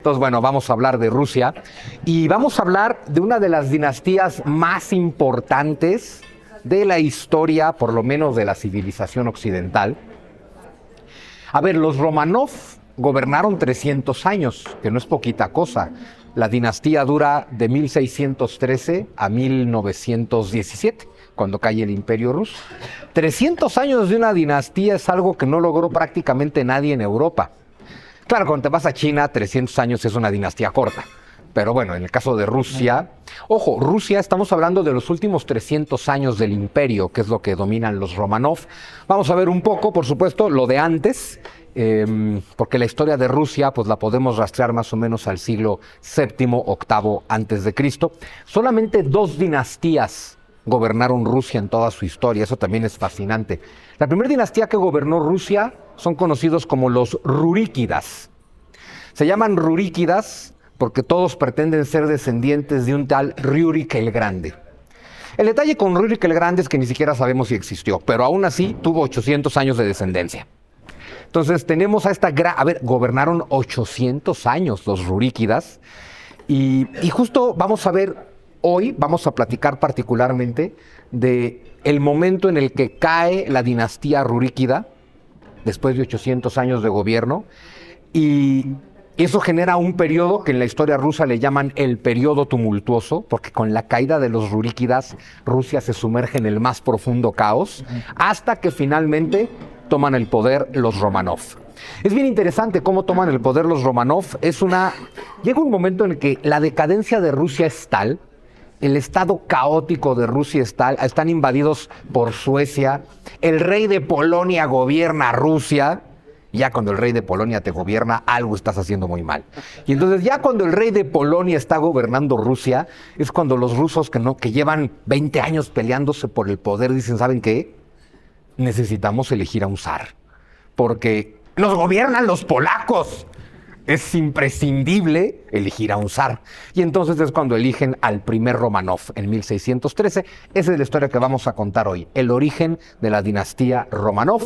Entonces, bueno, vamos a hablar de Rusia y vamos a hablar de una de las dinastías más importantes de la historia, por lo menos de la civilización occidental. A ver, los Romanov gobernaron 300 años, que no es poquita cosa. La dinastía dura de 1613 a 1917, cuando cae el Imperio Ruso. 300 años de una dinastía es algo que no logró prácticamente nadie en Europa. Claro, cuando te vas a China, 300 años es una dinastía corta. Pero bueno, en el caso de Rusia, ojo, Rusia, estamos hablando de los últimos 300 años del imperio, que es lo que dominan los Romanov. Vamos a ver un poco, por supuesto, lo de antes, porque la historia de Rusia pues la podemos rastrear más o menos al siglo VII, VIII antes de Cristo. Solamente 2 dinastías gobernaron Rusia en toda su historia, eso también es fascinante. La primera dinastía que gobernó Rusia son conocidos como los Ruríkidas. Se llaman Ruríkidas porque todos pretenden ser descendientes de un tal Rurik el Grande. El detalle con Rurik el Grande es que ni siquiera sabemos si existió, pero aún así tuvo 800 años de descendencia. Entonces tenemos a esta gobernaron 800 años los Ruríkidas y justo vamos a ver. Hoy vamos a platicar particularmente de el momento en el que cae la dinastía Ruríkida, después de 800 años de gobierno, y eso genera un periodo que en la historia rusa le llaman el periodo tumultuoso, porque con la caída de los Ruríkidas, Rusia se sumerge en el más profundo caos, hasta que finalmente toman el poder los Romanov. Es bien interesante cómo toman el poder los Romanov. Llega un momento en el que la decadencia de Rusia es tal, el estado caótico de Rusia están invadidos por Suecia, el rey de Polonia gobierna Rusia. Ya cuando el rey de Polonia te gobierna, algo estás haciendo muy mal. Y entonces ya cuando el rey de Polonia está gobernando Rusia, es cuando los rusos que llevan 20 años peleándose por el poder dicen, ¿saben qué? Necesitamos elegir a un zar, porque nos gobiernan los polacos. Es imprescindible elegir a un zar. Y entonces es cuando eligen al primer Romanov en 1613. Esa es la historia que vamos a contar hoy, el origen de la dinastía Romanov.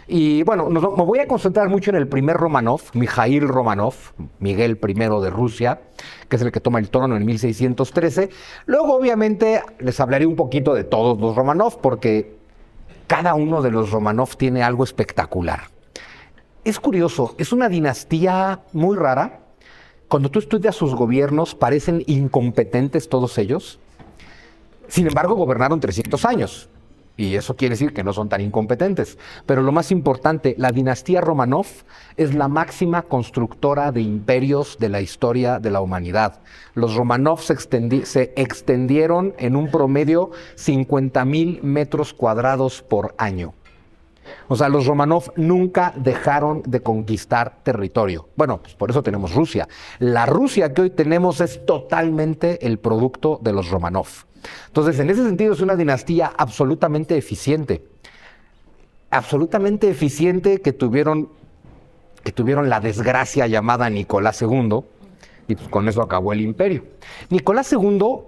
Y bueno, me voy a concentrar mucho en el primer Romanov, Mijaíl Romanov, Miguel I de Rusia, que es el que toma el trono en 1613. Luego, obviamente, les hablaré un poquito de todos los Romanov, porque cada uno de los Romanov tiene algo espectacular. Es curioso, es una dinastía muy rara. Cuando tú estudias sus gobiernos, parecen incompetentes todos ellos. Sin embargo, gobernaron 300 años. Y eso quiere decir que no son tan incompetentes. Pero lo más importante, la dinastía Romanov es la máxima constructora de imperios de la historia de la humanidad. Los Romanov se extendieron en un promedio 50,000 metros cuadrados por año. O sea, los Romanov nunca dejaron de conquistar territorio. Bueno, pues por eso tenemos Rusia. La Rusia que hoy tenemos es totalmente el producto de los Romanov. Entonces, en ese sentido es una dinastía absolutamente eficiente. Absolutamente eficiente que tuvieron la desgracia llamada Nicolás II, y pues con eso acabó el imperio. Nicolás II,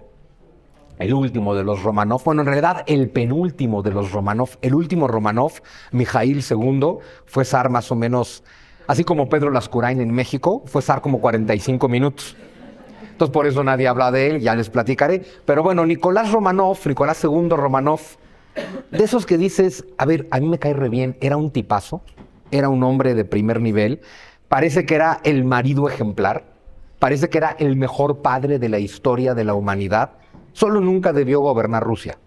el último de los Romanov, bueno, en realidad el penúltimo de los Romanov, el último Romanov, Mijaíl II, fue zar más o menos, así como Pedro Lascurain en México, fue zar como 45 minutos. Entonces por eso nadie habla de él, ya les platicaré. Pero bueno, Nicolás II Romanov, de esos que dices, a ver, a mí me cae re bien, era un tipazo, era un hombre de primer nivel, parece que era el marido ejemplar, parece que era el mejor padre de la historia de la humanidad. Solo nunca debió gobernar Rusia.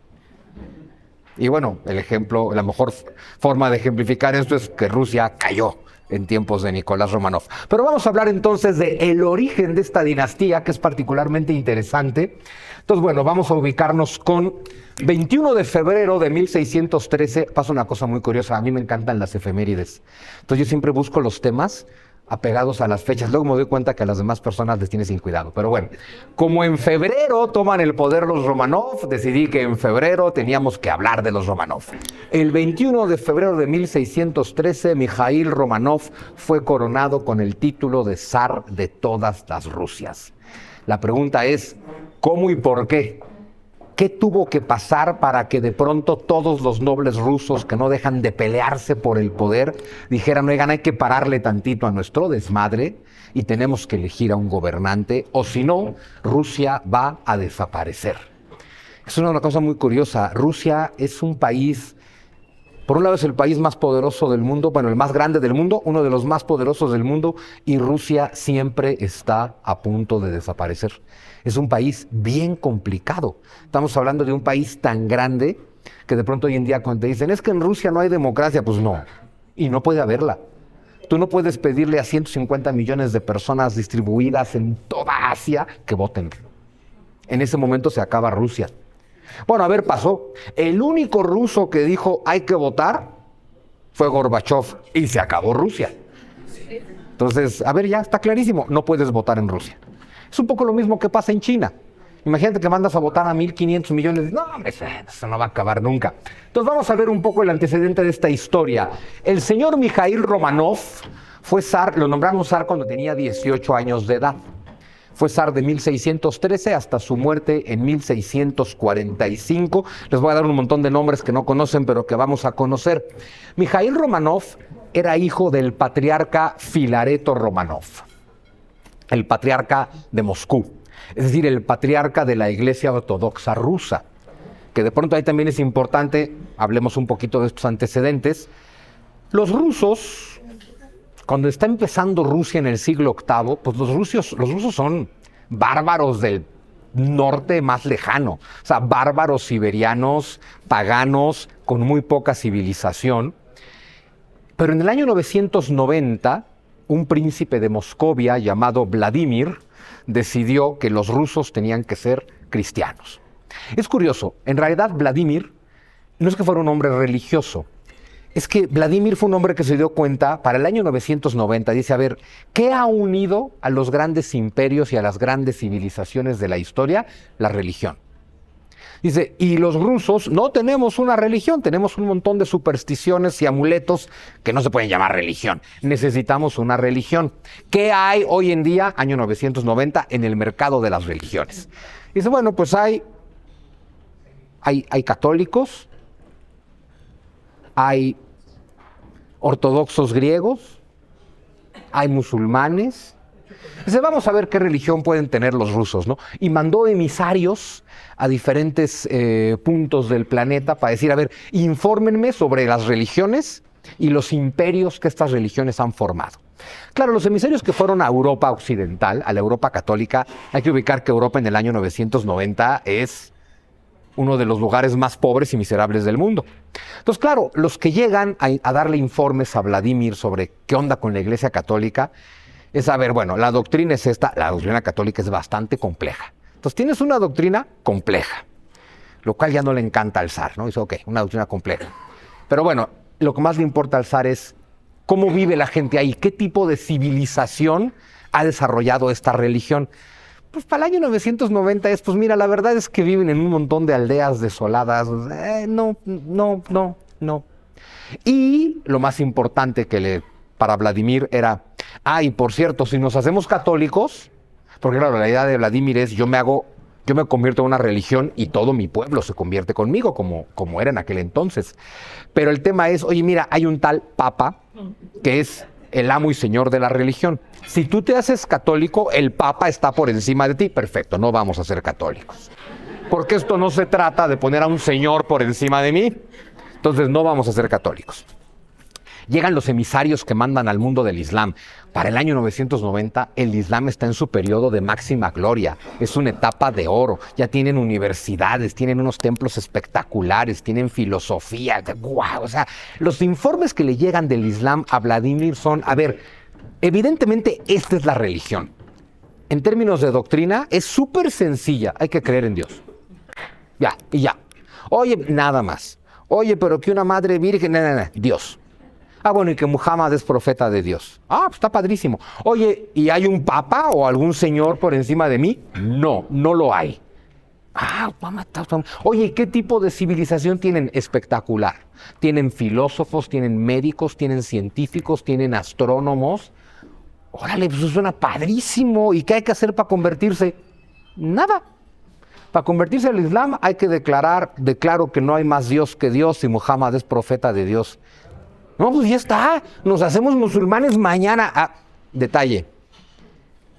Y bueno, la mejor forma de ejemplificar esto es que Rusia cayó en tiempos de Nicolás Romanov. Pero vamos a hablar entonces del origen de esta dinastía, que es particularmente interesante. Entonces, bueno, vamos a ubicarnos con 21 de febrero de 1613. Pasa una cosa muy curiosa, a mí me encantan las efemérides. Entonces yo siempre busco los temas apegados a las fechas. Luego me doy cuenta que a las demás personas les tiene sin cuidado. Pero bueno, como en febrero toman el poder los Romanov, decidí que en febrero teníamos que hablar de los Romanov. El 21 de febrero de 1613, Mijaíl Romanov fue coronado con el título de zar de todas las Rusias. La pregunta es, ¿cómo y por qué? ¿Qué tuvo que pasar para que de pronto todos los nobles rusos que no dejan de pelearse por el poder dijeran, oigan, hay que pararle tantito a nuestro desmadre y tenemos que elegir a un gobernante, o si no, Rusia va a desaparecer? Es una cosa muy curiosa. Rusia es un país, por un lado es el país más poderoso del mundo, bueno, el más grande del mundo, uno de los más poderosos del mundo, y Rusia siempre está a punto de desaparecer. Es un país bien complicado. Estamos hablando de un país tan grande que de pronto hoy en día cuando te dicen, es que en Rusia no hay democracia, pues no, y no puede haberla. Tú no puedes pedirle a 150 millones de personas distribuidas en toda Asia que voten. En ese momento se acaba Rusia. Bueno, a ver, pasó. El único ruso que dijo hay que votar fue Gorbachov y se acabó Rusia. Entonces, a ver, ya está clarísimo, no puedes votar en Rusia. Es un poco lo mismo que pasa en China. Imagínate que mandas a votar a 1.500 millones. No, hombre, eso no va a acabar nunca. Entonces vamos a ver un poco el antecedente de esta historia. El señor Mijaíl Románov fue zar, lo nombraron zar cuando tenía 18 años de edad. Fue zar de 1613 hasta su muerte en 1645. Les voy a dar un montón de nombres que no conocen, pero que vamos a conocer. Mijaíl Románov era hijo del patriarca Filareto Románov, el patriarca de Moscú, es decir, el patriarca de la Iglesia Ortodoxa rusa, que de pronto ahí también es importante, hablemos un poquito de estos antecedentes. Los rusos, cuando está empezando Rusia en el siglo VIII, pues los rusos son bárbaros del norte más lejano, o sea, bárbaros siberianos, paganos, con muy poca civilización. Pero en el año 990, un príncipe de Moscovia llamado Vladimir decidió que los rusos tenían que ser cristianos. Es curioso, en realidad Vladimir no es que fuera un hombre religioso, es que Vladimir fue un hombre que se dio cuenta, para el año 990, dice, a ver, ¿qué ha unido a los grandes imperios y a las grandes civilizaciones de la historia? La religión. Dice, y los rusos no tenemos una religión, tenemos un montón de supersticiones y amuletos que no se pueden llamar religión. Necesitamos una religión. ¿Qué hay hoy en día, año 990, en el mercado de las religiones? Dice, bueno, pues hay católicos, hay ortodoxos griegos, hay musulmanes. Dice, vamos a ver qué religión pueden tener los rusos, ¿no? Y mandó emisarios a diferentes puntos del planeta para decir, a ver, infórmenme sobre las religiones y los imperios que estas religiones han formado. Claro, los emisarios que fueron a Europa occidental, a la Europa católica, hay que ubicar que Europa en el año 990 es uno de los lugares más pobres y miserables del mundo. Entonces, claro, los que llegan a darle informes a Vladimir sobre qué onda con la Iglesia Católica, es saber, bueno, la doctrina es esta, la doctrina católica es bastante compleja. Entonces tienes una doctrina compleja, lo cual ya no le encanta al zar, ¿no? Dice, ok, una doctrina compleja. Pero bueno, lo que más le importa al zar es cómo vive la gente ahí, qué tipo de civilización ha desarrollado esta religión. Pues para el año 990 es, pues mira, la verdad es que viven en un montón de aldeas desoladas. No. Y lo más importante para Vladimir era, y por cierto, si nos hacemos católicos, porque claro, la idea de Vladimir es, yo me convierto en una religión y todo mi pueblo se convierte conmigo, como era en aquel entonces. Pero el tema es, oye, mira, hay un tal Papa que es el amo y señor de la religión. Si tú te haces católico, el Papa está por encima de ti. Perfecto, no vamos a ser católicos. Porque esto no se trata de poner a un señor por encima de mí. Entonces no vamos a ser católicos. Llegan los emisarios que mandan al mundo del Islam. Para el año 990, el Islam está en su periodo de máxima gloria. Es una etapa de oro. Ya tienen universidades, tienen unos templos espectaculares, tienen filosofía. ¡Guau! O sea, los informes que le llegan del Islam a Vladimir son, a ver, evidentemente esta es la religión. En términos de doctrina, es súper sencilla. Hay que creer en Dios. Ya, y ya. Oye, nada más. Oye, pero que una madre virgen, no, Dios. Bueno, y que Muhammad es profeta de Dios. Pues está padrísimo. Oye, ¿y hay un papa o algún señor por encima de mí? No, no lo hay. Oye, ¿qué tipo de civilización tienen? Espectacular. Tienen filósofos, tienen médicos, tienen científicos, tienen astrónomos. Órale, pues eso suena padrísimo. ¿Y qué hay que hacer para convertirse? Nada. Para convertirse al Islam hay que declaro que no hay más Dios que Dios y Muhammad es profeta de Dios. No, pues ya está, nos hacemos musulmanes mañana. Ah, detalle,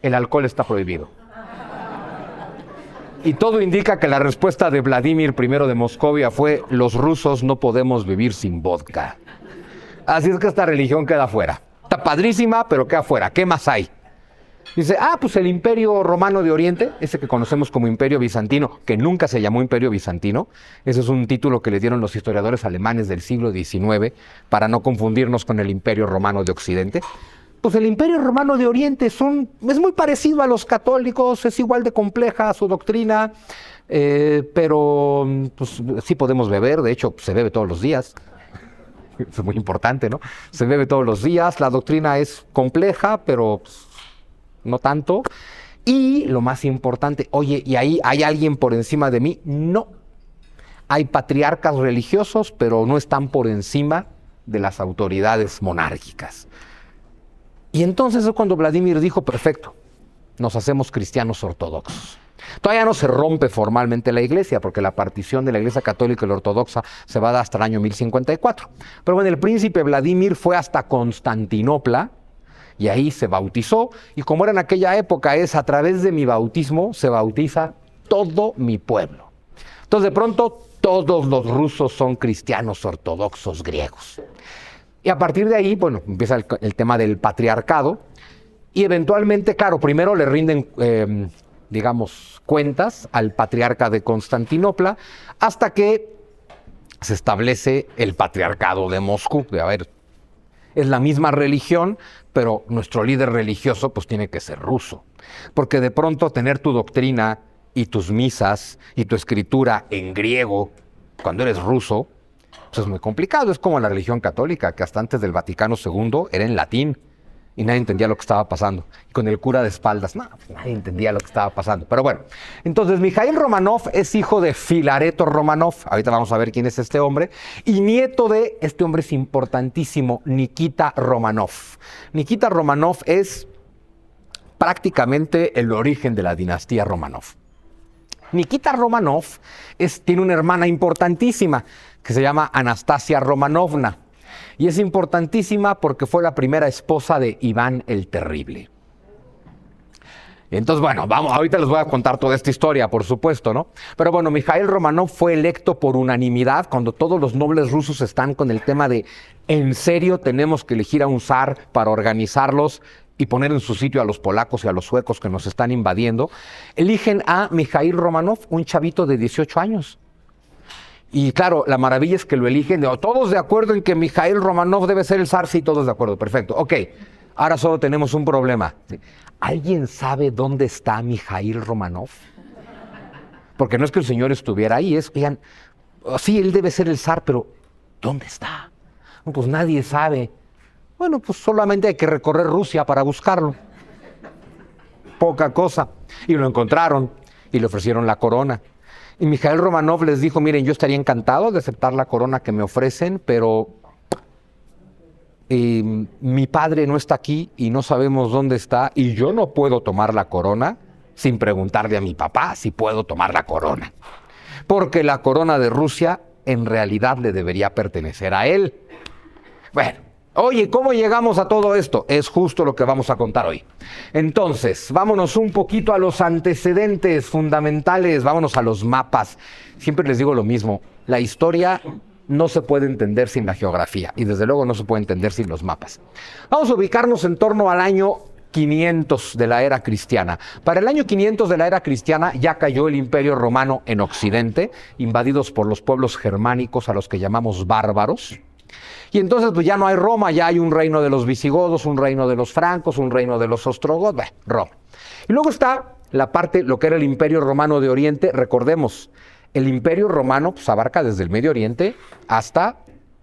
el alcohol está prohibido. Y todo indica que la respuesta de Vladimir I de Moscovia fue: los rusos no podemos vivir sin vodka. Así es que esta religión queda fuera. Está padrísima, pero queda fuera. ¿Qué más hay? Dice, pues el Imperio Romano de Oriente, ese que conocemos como Imperio Bizantino, que nunca se llamó Imperio Bizantino. Ese es un título que le dieron los historiadores alemanes del siglo XIX para no confundirnos con el Imperio Romano de Occidente. Pues el Imperio Romano de Oriente es muy parecido a los católicos, es igual de compleja su doctrina, pero pues, sí podemos beber, de hecho se bebe todos los días. Es muy importante, ¿no? Se bebe todos los días, la doctrina es compleja, pero pues, no tanto. Y lo más importante, oye, ¿y ahí hay alguien por encima de mí? No. Hay patriarcas religiosos, pero no están por encima de las autoridades monárquicas. Y entonces es cuando Vladimir dijo, perfecto, nos hacemos cristianos ortodoxos. Todavía no se rompe formalmente la iglesia, porque la partición de la iglesia católica y la ortodoxa se va a dar hasta el año 1054. Pero bueno, el príncipe Vladimir fue hasta Constantinopla y ahí se bautizó. Y como era en aquella época, a través de mi bautismo se bautiza todo mi pueblo. Entonces de pronto todos los rusos son cristianos ortodoxos griegos. Y a partir de ahí, bueno, empieza el tema del patriarcado. Y eventualmente, claro, primero le rinden cuentas al patriarca de Constantinopla, hasta que se establece el patriarcado de Moscú. Es la misma religión, pero nuestro líder religioso pues tiene que ser ruso. Porque de pronto tener tu doctrina y tus misas y tu escritura en griego, cuando eres ruso, pues es muy complicado. Es como la religión católica, que hasta antes del Vaticano II era en latín. Y nadie entendía lo que estaba pasando. Y con el cura de espaldas, nadie entendía lo que estaba pasando. Pero bueno, entonces Mijaíl Románov es hijo de Filareto Románov, ahorita vamos a ver quién es este hombre, y nieto de, este hombre es importantísimo, Nikita Románov. Nikita Románov es prácticamente el origen de la dinastía Románov. Nikita Románov tiene una hermana importantísima que se llama Anastasia Romanovna. Y es importantísima porque fue la primera esposa de Iván el Terrible. Entonces, bueno, ahorita les voy a contar toda esta historia, por supuesto, ¿no? Pero bueno, Mijaíl Románov fue electo por unanimidad cuando todos los nobles rusos están con el tema de, ¿en serio tenemos que elegir a un zar para organizarlos y poner en su sitio a los polacos y a los suecos que nos están invadiendo? Eligen a Mijaíl Románov, un chavito de 18 años. Y claro, la maravilla es que lo eligen, todos de acuerdo en que Mijaíl Románov debe ser el zar, sí, todos de acuerdo, perfecto. Ok, ahora solo tenemos un problema. ¿Alguien sabe dónde está Mijaíl Románov? Porque no es que el señor estuviera ahí, oigan, sí, él debe ser el zar, pero ¿dónde está? No, pues nadie sabe. Bueno, pues solamente hay que recorrer Rusia para buscarlo. Poca cosa. Y lo encontraron y le ofrecieron la corona. Y Mijaíl Románov les dijo, miren, yo estaría encantado de aceptar la corona que me ofrecen, pero mi padre no está aquí y no sabemos dónde está, y yo no puedo tomar la corona sin preguntarle a mi papá si puedo tomar la corona. Porque la corona de Rusia en realidad le debería pertenecer a él. Bueno. Oye, ¿cómo llegamos a todo esto? Es justo lo que vamos a contar hoy. Entonces, vámonos un poquito a los antecedentes fundamentales, vámonos a los mapas. Siempre les digo lo mismo, la historia no se puede entender sin la geografía y desde luego no se puede entender sin los mapas. Vamos a ubicarnos en torno al año 500 de la era cristiana. Para el año 500 de la era cristiana ya cayó el Imperio Romano en Occidente, invadidos por los pueblos germánicos a los que llamamos bárbaros. Y entonces pues ya no hay Roma, ya hay un reino de los visigodos, un reino de los francos, un reino de los ostrogodos, Roma. Y luego está la parte, lo que era el Imperio Romano de Oriente. Recordemos, el Imperio Romano pues abarca desde el Medio Oriente hasta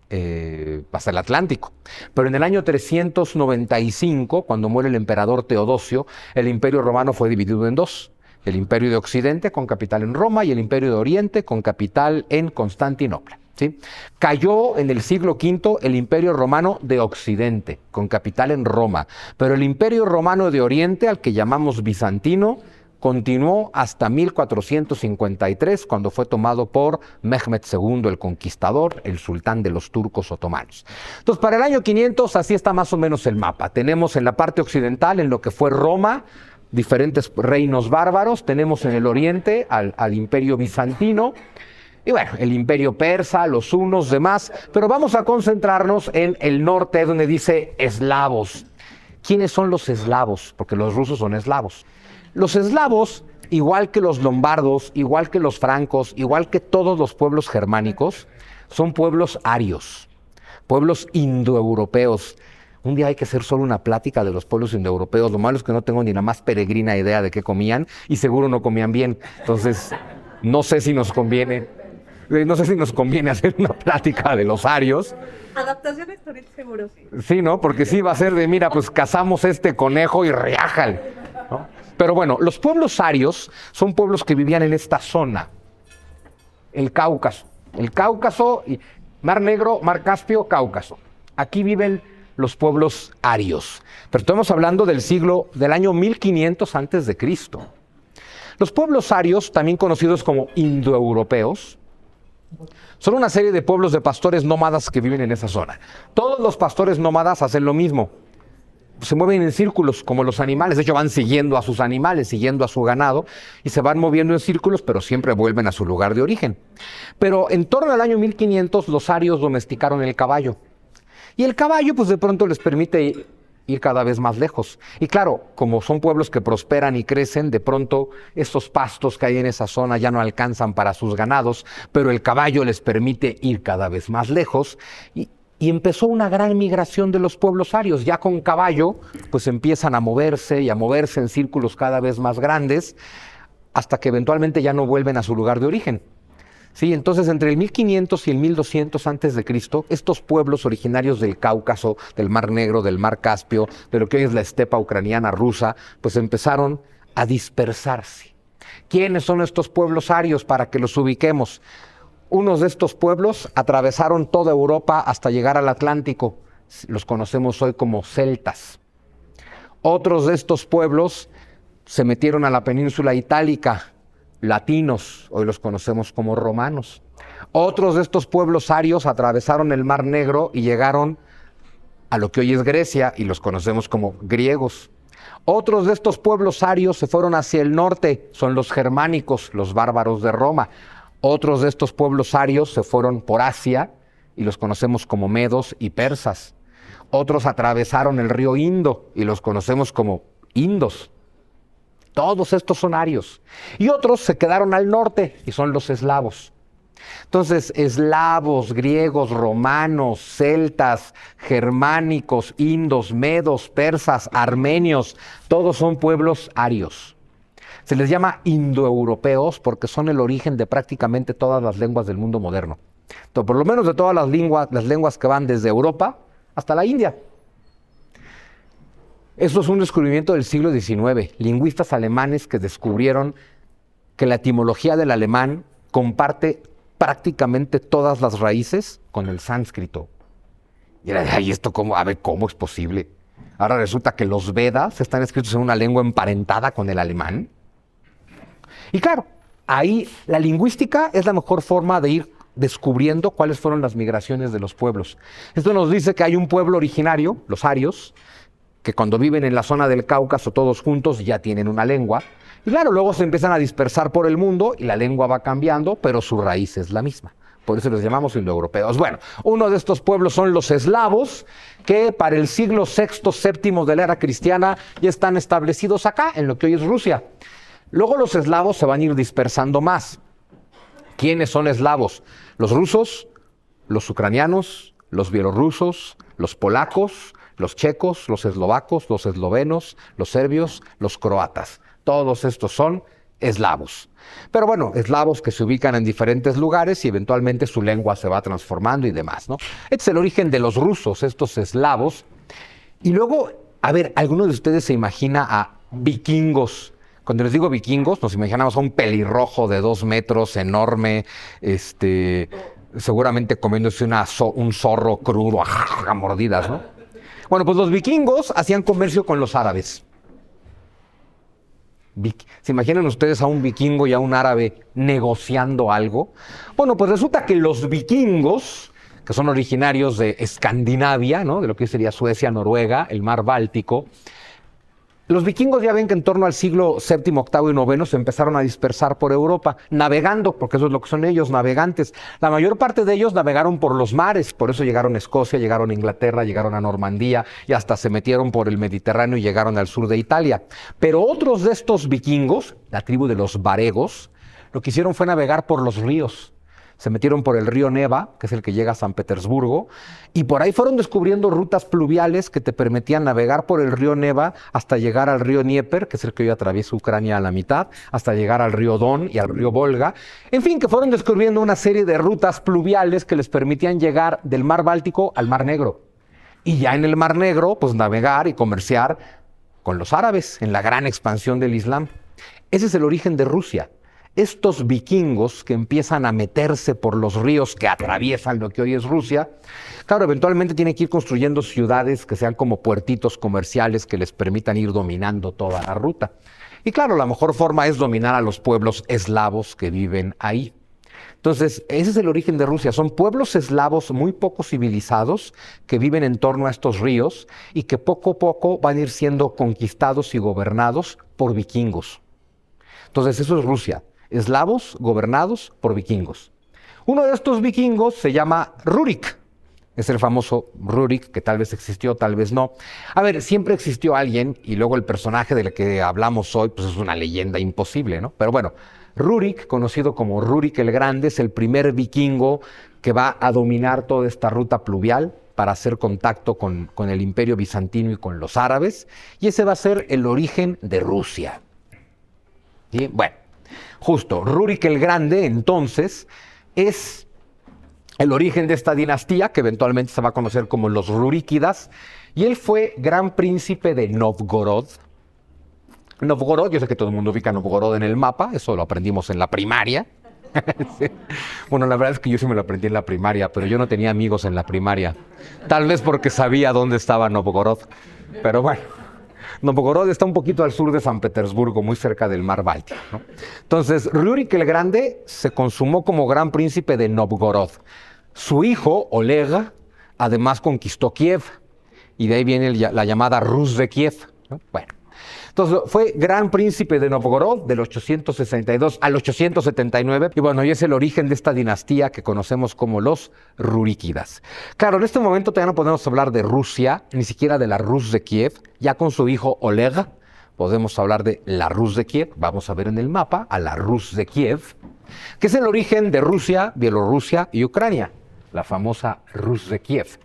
el Atlántico. Pero en el año 395, cuando muere el emperador Teodosio, el Imperio Romano fue dividido en dos. El Imperio de Occidente con capital en Roma y el Imperio de Oriente con capital en Constantinopla. ¿Sí? Cayó en el siglo V el Imperio Romano de Occidente, con capital en Roma, pero el Imperio Romano de Oriente, al que llamamos bizantino, continuó hasta 1453, cuando fue tomado por Mehmed II el Conquistador, el sultán de los turcos otomanos. Entonces, para el año 500, así está más o menos el mapa. Tenemos en la parte occidental, en lo que fue Roma, diferentes reinos bárbaros. Tenemos en el oriente al imperio bizantino, y bueno, el imperio persa, los hunos, demás. Pero vamos a concentrarnos en el norte, donde dice eslavos. ¿Quiénes son los eslavos? Porque los rusos son eslavos. Los eslavos, igual que los lombardos, igual que los francos, igual que todos los pueblos germánicos, son pueblos arios, pueblos indoeuropeos. Un día hay que hacer solo una plática de los pueblos indoeuropeos. Lo malo es que no tengo ni la más peregrina idea de qué comían, y seguro no comían bien. Entonces, no sé si nos conviene hacer una plática de los arios. Adaptación histórica seguro, sí. Sí, ¿no? Porque sí va a ser de, mira, pues cazamos este conejo y reájale, ¿no? Pero bueno, los pueblos arios son pueblos que vivían en esta zona. El Cáucaso, Mar Negro, Mar Caspio, Cáucaso. Aquí viven los pueblos arios. Pero estamos hablando del año 1500 antes de Cristo. Los pueblos arios, también conocidos como indoeuropeos, son una serie de pueblos de pastores nómadas que viven en esa zona. Todos los pastores nómadas hacen lo mismo. Se mueven en círculos como los animales. De hecho, van siguiendo a sus animales, siguiendo a su ganado, y se van moviendo en círculos, pero siempre vuelven a su lugar de origen. Pero en torno al año 1500, los arios domesticaron el caballo. Y el caballo, pues de pronto les permite ir cada vez más lejos. Y claro, como son pueblos que prosperan y crecen, de pronto estos pastos que hay en esa zona ya no alcanzan para sus ganados, pero el caballo les permite ir cada vez más lejos, y empezó una gran migración de los pueblos arios. Ya con caballo, pues empiezan a moverse y a moverse en círculos cada vez más grandes, hasta que eventualmente ya no vuelven a su lugar de origen. Sí, entonces entre el 1500 y el 1200 antes de Cristo, estos pueblos originarios del Cáucaso, del Mar Negro, del Mar Caspio, de lo que hoy es la estepa ucraniana rusa, pues empezaron a dispersarse. ¿Quiénes son estos pueblos arios para que los ubiquemos? Unos de estos pueblos atravesaron toda Europa hasta llegar al Atlántico. Los conocemos hoy como celtas. Otros de estos pueblos se metieron a la península itálica, latinos, hoy los conocemos como romanos. Otros de estos pueblos arios atravesaron el Mar Negro y llegaron a lo que hoy es Grecia, y los conocemos como griegos. Otros de estos pueblos arios se fueron hacia el norte, son los germánicos, los bárbaros de Roma. Otros de estos pueblos arios se fueron por Asia y los conocemos como medos y persas. Otros atravesaron el río Indo y los conocemos como indos. Todos estos son arios. Y otros se quedaron al norte y son los eslavos. Entonces, eslavos, griegos, romanos, celtas, germánicos, indos, medos, persas, armenios, todos son pueblos arios. Se les llama indoeuropeos porque son el origen de prácticamente todas las lenguas del mundo moderno. Entonces, por lo menos de todas las lenguas que van desde Europa hasta la India. Esto es un descubrimiento del siglo XIX. Lingüistas alemanes que descubrieron que la etimología del alemán comparte prácticamente todas las raíces con el sánscrito. Y era de, ay, ¿esto cómo? A ver, ¿cómo es posible? Ahora resulta que los Vedas están escritos en una lengua emparentada con el alemán. Y claro, ahí la lingüística es la mejor forma de ir descubriendo cuáles fueron las migraciones de los pueblos. Esto nos dice que hay un pueblo originario, los arios, que cuando viven en la zona del Cáucaso todos juntos ya tienen una lengua. Y claro, luego se empiezan a dispersar por el mundo y la lengua va cambiando, pero su raíz es la misma. Por eso los llamamos indoeuropeos. Bueno, uno de estos pueblos son los eslavos, que para el siglo VI, VII de la era cristiana ya están establecidos acá, en lo que hoy es Rusia. Luego los eslavos se van a ir dispersando más. ¿Quiénes son eslavos? Los rusos, los ucranianos, los bielorrusos, los polacos, los checos, los eslovacos, los eslovenos, los serbios, los croatas. Todos estos son eslavos. Pero bueno, eslavos que se ubican en diferentes lugares y eventualmente su lengua se va transformando y demás, ¿no? Este es el origen de los rusos, estos eslavos. Y luego, a ver, ¿alguno de ustedes se imagina a vikingos? Cuando les digo vikingos, nos imaginamos a un pelirrojo de 2 metros, enorme, seguramente comiéndose un zorro crudo a mordidas, ¿no? Bueno, pues los vikingos hacían comercio con los árabes. ¿Se imaginan ustedes a un vikingo y a un árabe negociando algo? Bueno, pues resulta que los vikingos, que son originarios de Escandinavia, ¿no? De lo que sería Suecia, Noruega, el mar Báltico, los vikingos ya ven que en torno al siglo VII, VIII y IX se empezaron a dispersar por Europa, navegando, porque eso es lo que son ellos, navegantes. La mayor parte de ellos navegaron por los mares, por eso llegaron a Escocia, llegaron a Inglaterra, llegaron a Normandía y hasta se metieron por el Mediterráneo y llegaron al sur de Italia. Pero otros de estos vikingos, la tribu de los varegos, lo que hicieron fue navegar por los ríos. Se metieron por el río Neva, que es el que llega a San Petersburgo, y por ahí fueron descubriendo rutas pluviales que te permitían navegar por el río Neva hasta llegar al río Dnieper, que es el que hoy atraviesa Ucrania a la mitad, hasta llegar al río Don y al río Volga. En fin, que fueron descubriendo una serie de rutas pluviales que les permitían llegar del mar Báltico al mar Negro. Y ya en el mar Negro, pues navegar y comerciar con los árabes en la gran expansión del Islam. Ese es el origen de Rusia. Estos vikingos que empiezan a meterse por los ríos que atraviesan lo que hoy es Rusia, claro, eventualmente tienen que ir construyendo ciudades que sean como puertitos comerciales que les permitan ir dominando toda la ruta. Y claro, la mejor forma es dominar a los pueblos eslavos que viven ahí. Entonces, ese es el origen de Rusia. Son pueblos eslavos muy poco civilizados que viven en torno a estos ríos y que poco a poco van a ir siendo conquistados y gobernados por vikingos. Entonces, eso es Rusia. Eslavos gobernados por vikingos. Uno de estos vikingos se llama Rurik. Es el famoso Rurik, que tal vez existió, tal vez no. A ver, siempre existió alguien, y luego el personaje del que hablamos hoy, pues es una leyenda imposible, ¿no? Pero bueno, Rurik, conocido como Rurik el Grande, es el primer vikingo que va a dominar toda esta ruta pluvial para hacer contacto con el Imperio Bizantino y con los árabes, y ese va a ser el origen de Rusia. ¿Sí? Bueno. Justo, Rurik el Grande, entonces, es el origen de esta dinastía, que eventualmente se va a conocer como los Ruríkidas, y él fue gran príncipe de Novgorod. Novgorod, yo sé que todo el mundo ubica Novgorod en el mapa, eso lo aprendimos en la primaria. Sí. Bueno, la verdad es que yo sí me lo aprendí en la primaria, pero yo no tenía amigos en la primaria. Tal vez porque sabía dónde estaba Novgorod, pero bueno. Novgorod está un poquito al sur de San Petersburgo, muy cerca del mar Báltico, ¿no? Entonces, Rurik el Grande se consumó como gran príncipe de Novgorod. Su hijo, Oleg, además conquistó Kiev, y de ahí viene la llamada Rus de Kiev, ¿no? Bueno, entonces fue gran príncipe de Novgorod del 862 al 879, y bueno, y es el origen de esta dinastía que conocemos como los Ruríkidas. Claro, en este momento todavía no podemos hablar de Rusia, ni siquiera de la Rus de Kiev. Ya con su hijo Oleg podemos hablar de la Rus de Kiev. Vamos a ver en el mapa a la Rus de Kiev, que es el origen de Rusia, Bielorrusia y Ucrania, la famosa Rus de Kiev.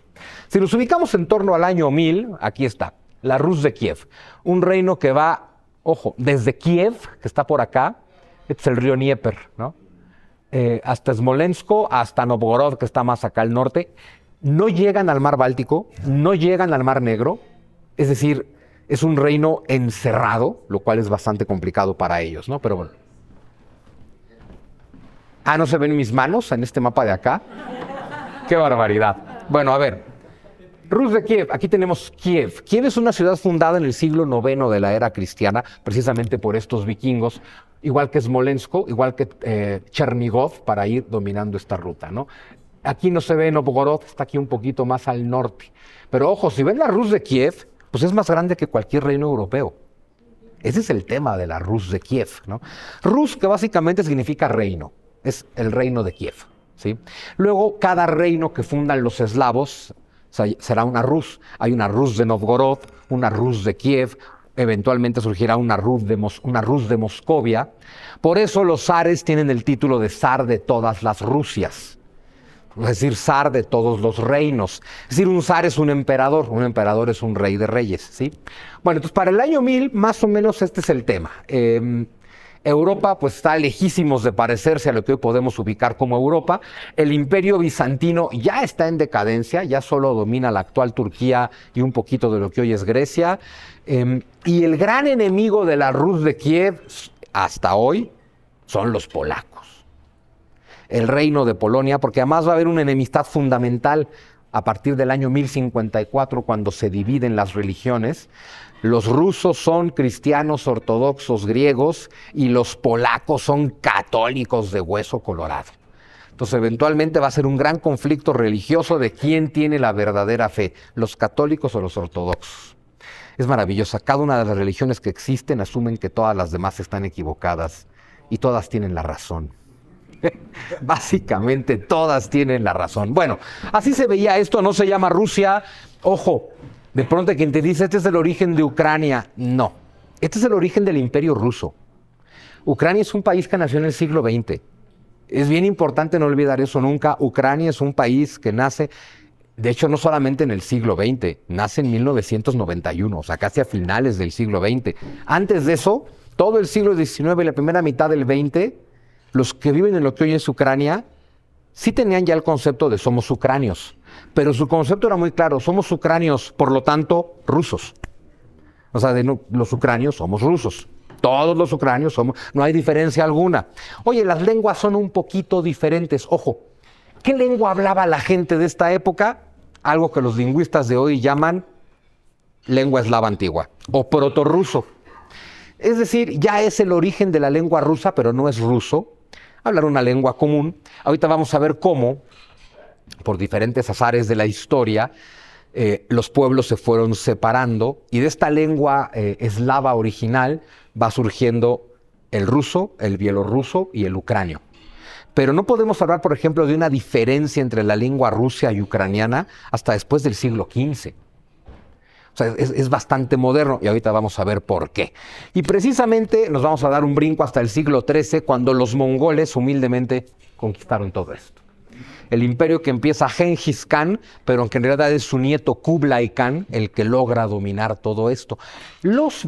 Si nos ubicamos en torno al año 1000, aquí está, la Rus de Kiev, un reino que va, ojo, desde Kiev, que está por acá, este es el río Dnieper, ¿no? Hasta Smolensk, hasta Novgorod, que está más acá al norte. No llegan al mar Báltico, no llegan al mar Negro, es decir, es un reino encerrado, lo cual es bastante complicado para ellos, ¿no? Pero bueno. Ah, ¿no se ven mis manos en este mapa de acá? ¡Qué barbaridad! Bueno, a ver. Rus de Kiev, aquí tenemos Kiev. Kiev es una ciudad fundada en el siglo IX de la era cristiana, precisamente por estos vikingos, igual que Smolensk, igual que Chernigov, para ir dominando esta ruta, ¿no? Aquí no se ve Novgorod, está aquí un poquito más al norte. Pero ojo, si ven la Rus de Kiev, pues es más grande que cualquier reino europeo. Ese es el tema de la Rus de Kiev, ¿no? Rus, que básicamente significa reino, es el reino de Kiev, ¿sí? Luego, cada reino que fundan los eslavos será una Rus. Hay una Rus de Novgorod, una Rus de Kiev, eventualmente surgirá una Rus de Moscovia. Por eso los zares tienen el título de zar de todas las Rusias, es decir, zar de todos los reinos. Es decir, un zar es un emperador es un rey de reyes, ¿sí? Bueno, entonces para el año 1000, más o menos este es el tema. Europa pues está lejísimos de parecerse a lo que hoy podemos ubicar como Europa. El Imperio Bizantino ya está en decadencia, ya solo domina la actual Turquía y un poquito de lo que hoy es Grecia. Y el gran enemigo de la Rus de Kiev hasta hoy son los polacos. El reino de Polonia, porque además va a haber una enemistad fundamental. a partir del año 1054, cuando se dividen las religiones. Los rusos son cristianos ortodoxos griegos y los polacos son católicos de hueso colorado. Entonces, eventualmente va a ser un gran conflicto religioso de quién tiene la verdadera fe, los católicos o los ortodoxos. Es maravillosa. Cada una de las religiones que existen asumen que todas las demás están equivocadas y todas tienen la razón. Básicamente todas tienen la razón. Bueno, así se veía esto, no se llama Rusia. Ojo, de pronto quien te dice, este es el origen de Ucrania. No, este es el origen del Imperio Ruso. Ucrania es un país que nació en el siglo XX. Es bien importante no olvidar eso nunca. Ucrania es un país que nace, de hecho, no solamente en el siglo XX, nace en 1991, o sea, casi a finales del siglo XX. Antes de eso, todo el siglo XIX y la primera mitad del XX, los que viven en lo que hoy es Ucrania, sí tenían ya el concepto de somos ucranios, pero su concepto era muy claro, somos ucranios, por lo tanto, rusos. O sea, los ucranios somos rusos. Todos los ucranios somos, no hay diferencia alguna. Oye, las lenguas son un poquito diferentes. Ojo, ¿qué lengua hablaba la gente de esta época? Algo que los lingüistas de hoy llaman lengua eslava antigua o protorruso. Es decir, ya es el origen de la lengua rusa, pero no es ruso. Hablar una lengua común. Ahorita vamos a ver cómo, por diferentes azares de la historia, los pueblos se fueron separando y de esta lengua eslava original va surgiendo el ruso, el bielorruso y el ucranio. Pero no podemos hablar, por ejemplo, de una diferencia entre la lengua rusa y ucraniana hasta después del siglo XV. O sea, es bastante moderno y ahorita vamos a ver por qué. Y precisamente nos vamos a dar un brinco hasta el siglo XIII, cuando los mongoles humildemente conquistaron todo esto. El imperio que empieza Gengis Khan, pero que en realidad es su nieto Kublai Khan el que logra dominar todo esto. Los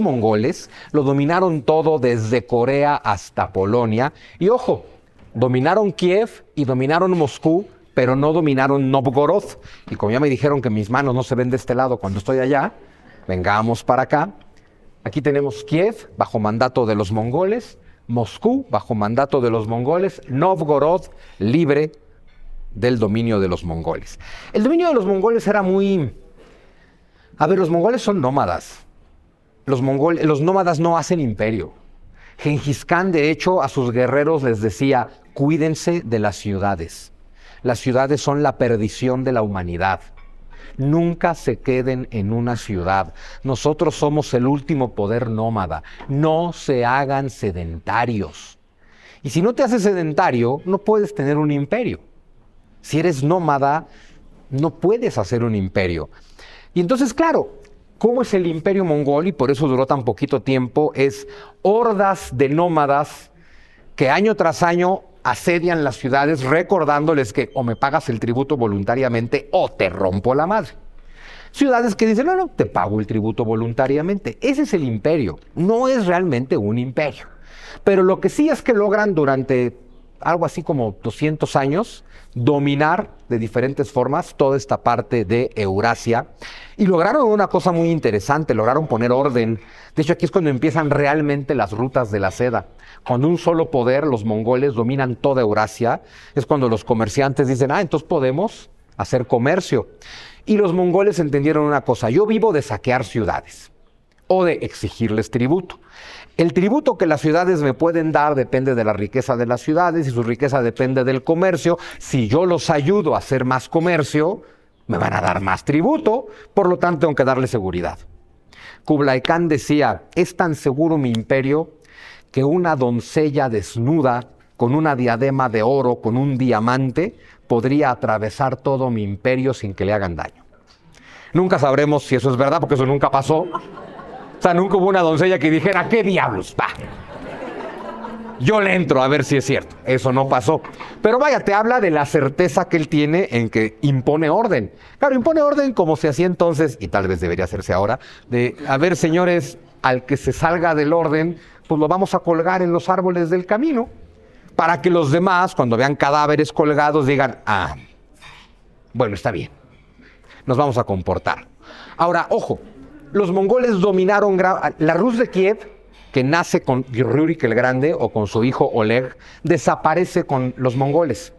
mongoles lo dominaron todo desde Corea hasta Polonia. Y ojo, dominaron Kiev y dominaron Moscú, pero no dominaron Novgorod. Y como ya me dijeron que mis manos no se ven de este lado cuando estoy allá, vengamos para acá. Aquí tenemos Kiev bajo mandato de los mongoles, Moscú bajo mandato de los mongoles, Novgorod libre del dominio de los mongoles. El dominio de los mongoles era muy... A ver, los mongoles son nómadas. Los nómadas no hacen imperio. Gengis Khan, de hecho, a sus guerreros les decía, cuídense de las ciudades. Las ciudades son la perdición de la humanidad. Nunca se queden en una ciudad. Nosotros somos el último poder nómada. No se hagan sedentarios. Y si no te haces sedentario, no puedes tener un imperio. Si eres nómada, no puedes hacer un imperio. Y entonces, claro, ¿cómo es el imperio mongol? Y por eso duró tan poquito tiempo. Es hordas de nómadas que año tras año asedian las ciudades recordándoles que o me pagas el tributo voluntariamente o te rompo la madre. Ciudades que dicen, no, te pago el tributo voluntariamente. Ese es el imperio. No es realmente un imperio. Pero lo que sí es que logran durante algo así como 200 años dominar de diferentes formas toda esta parte de Eurasia. Y lograron una cosa muy interesante, lograron poner orden. De hecho, aquí es cuando empiezan realmente las rutas de la seda. Cuando un solo poder, los mongoles, dominan toda Eurasia, es cuando los comerciantes dicen, entonces podemos hacer comercio. Y los mongoles entendieron una cosa, yo vivo de saquear ciudades o de exigirles tributo. El tributo que las ciudades me pueden dar depende de la riqueza de las ciudades y su riqueza depende del comercio. Si yo los ayudo a hacer más comercio, me van a dar más tributo, por lo tanto tengo que darle seguridad. Kublai Khan decía, es tan seguro mi imperio que una doncella desnuda con una diadema de oro, con un diamante, podría atravesar todo mi imperio sin que le hagan daño. Nunca sabremos si eso es verdad, porque eso nunca pasó. O sea, nunca hubo una doncella que dijera, ¿qué diablos? Va. Yo le entro a ver si es cierto. Eso no pasó. Pero vaya, te habla de la certeza que él tiene en que impone orden. Claro, impone orden como se hacía entonces, y tal vez debería hacerse ahora, de, a ver, señores, al que se salga del orden, pues lo vamos a colgar en los árboles del camino, para que los demás, cuando vean cadáveres colgados, digan, bueno, está bien, nos vamos a comportar. Ahora, ojo, los mongoles dominaron la Rus de Kiev, que nace con Rurik el Grande o con su hijo Oleg, desaparece con los mongoles.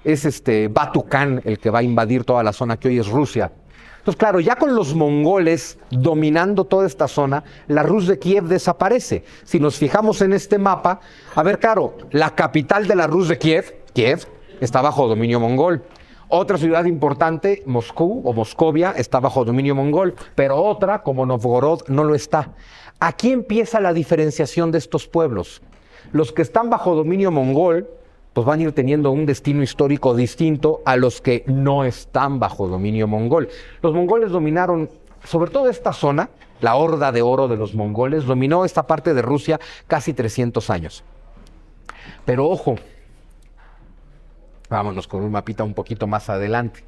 es Batu Khan el que va a invadir toda la zona que hoy es Rusia. Entonces, claro, ya con los mongoles dominando toda esta zona, la Rus de Kiev desaparece. Si nos fijamos en este mapa, a ver, claro, la capital de la Rus de Kiev, está bajo dominio mongol. Otra ciudad importante, Moscú o Moscovia, está bajo dominio mongol, pero otra, como Novgorod, no lo está. Aquí empieza la diferenciación de estos pueblos. Los que están bajo dominio mongol, pues van a ir teniendo un destino histórico distinto a los que no están bajo dominio mongol. Los mongoles dominaron, sobre todo esta zona, la Horda de Oro de los mongoles, dominó esta parte de Rusia casi 300 años. Pero ojo, vámonos con un mapita un poquito más adelante.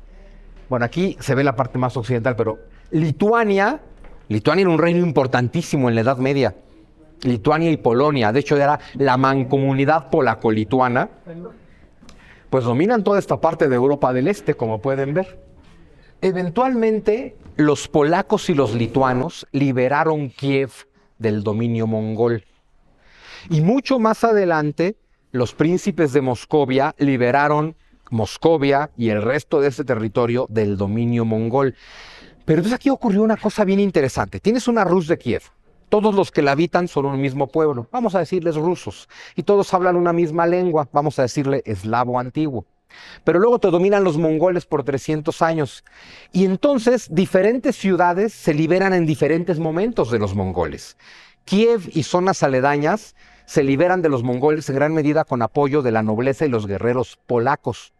Bueno, aquí se ve la parte más occidental, pero Lituania era un reino importantísimo en la Edad Media. Lituania y Polonia, de hecho era la mancomunidad polaco-lituana, pues dominan toda esta parte de Europa del Este, como pueden ver. Eventualmente, los polacos y los lituanos liberaron Kiev del dominio mongol. Y mucho más adelante, los príncipes de Moscovia liberaron Moscovia y el resto de ese territorio del dominio mongol. Pero entonces aquí ocurrió una cosa bien interesante. Tienes una Rus de Kiev. Todos los que la habitan son un mismo pueblo, vamos a decirles rusos, y todos hablan una misma lengua, vamos a decirle eslavo antiguo. Pero luego te dominan los mongoles por 300 años, y entonces diferentes ciudades se liberan en diferentes momentos de los mongoles. Kiev y zonas aledañas se liberan de los mongoles en gran medida con apoyo de la nobleza y los guerreros polacos.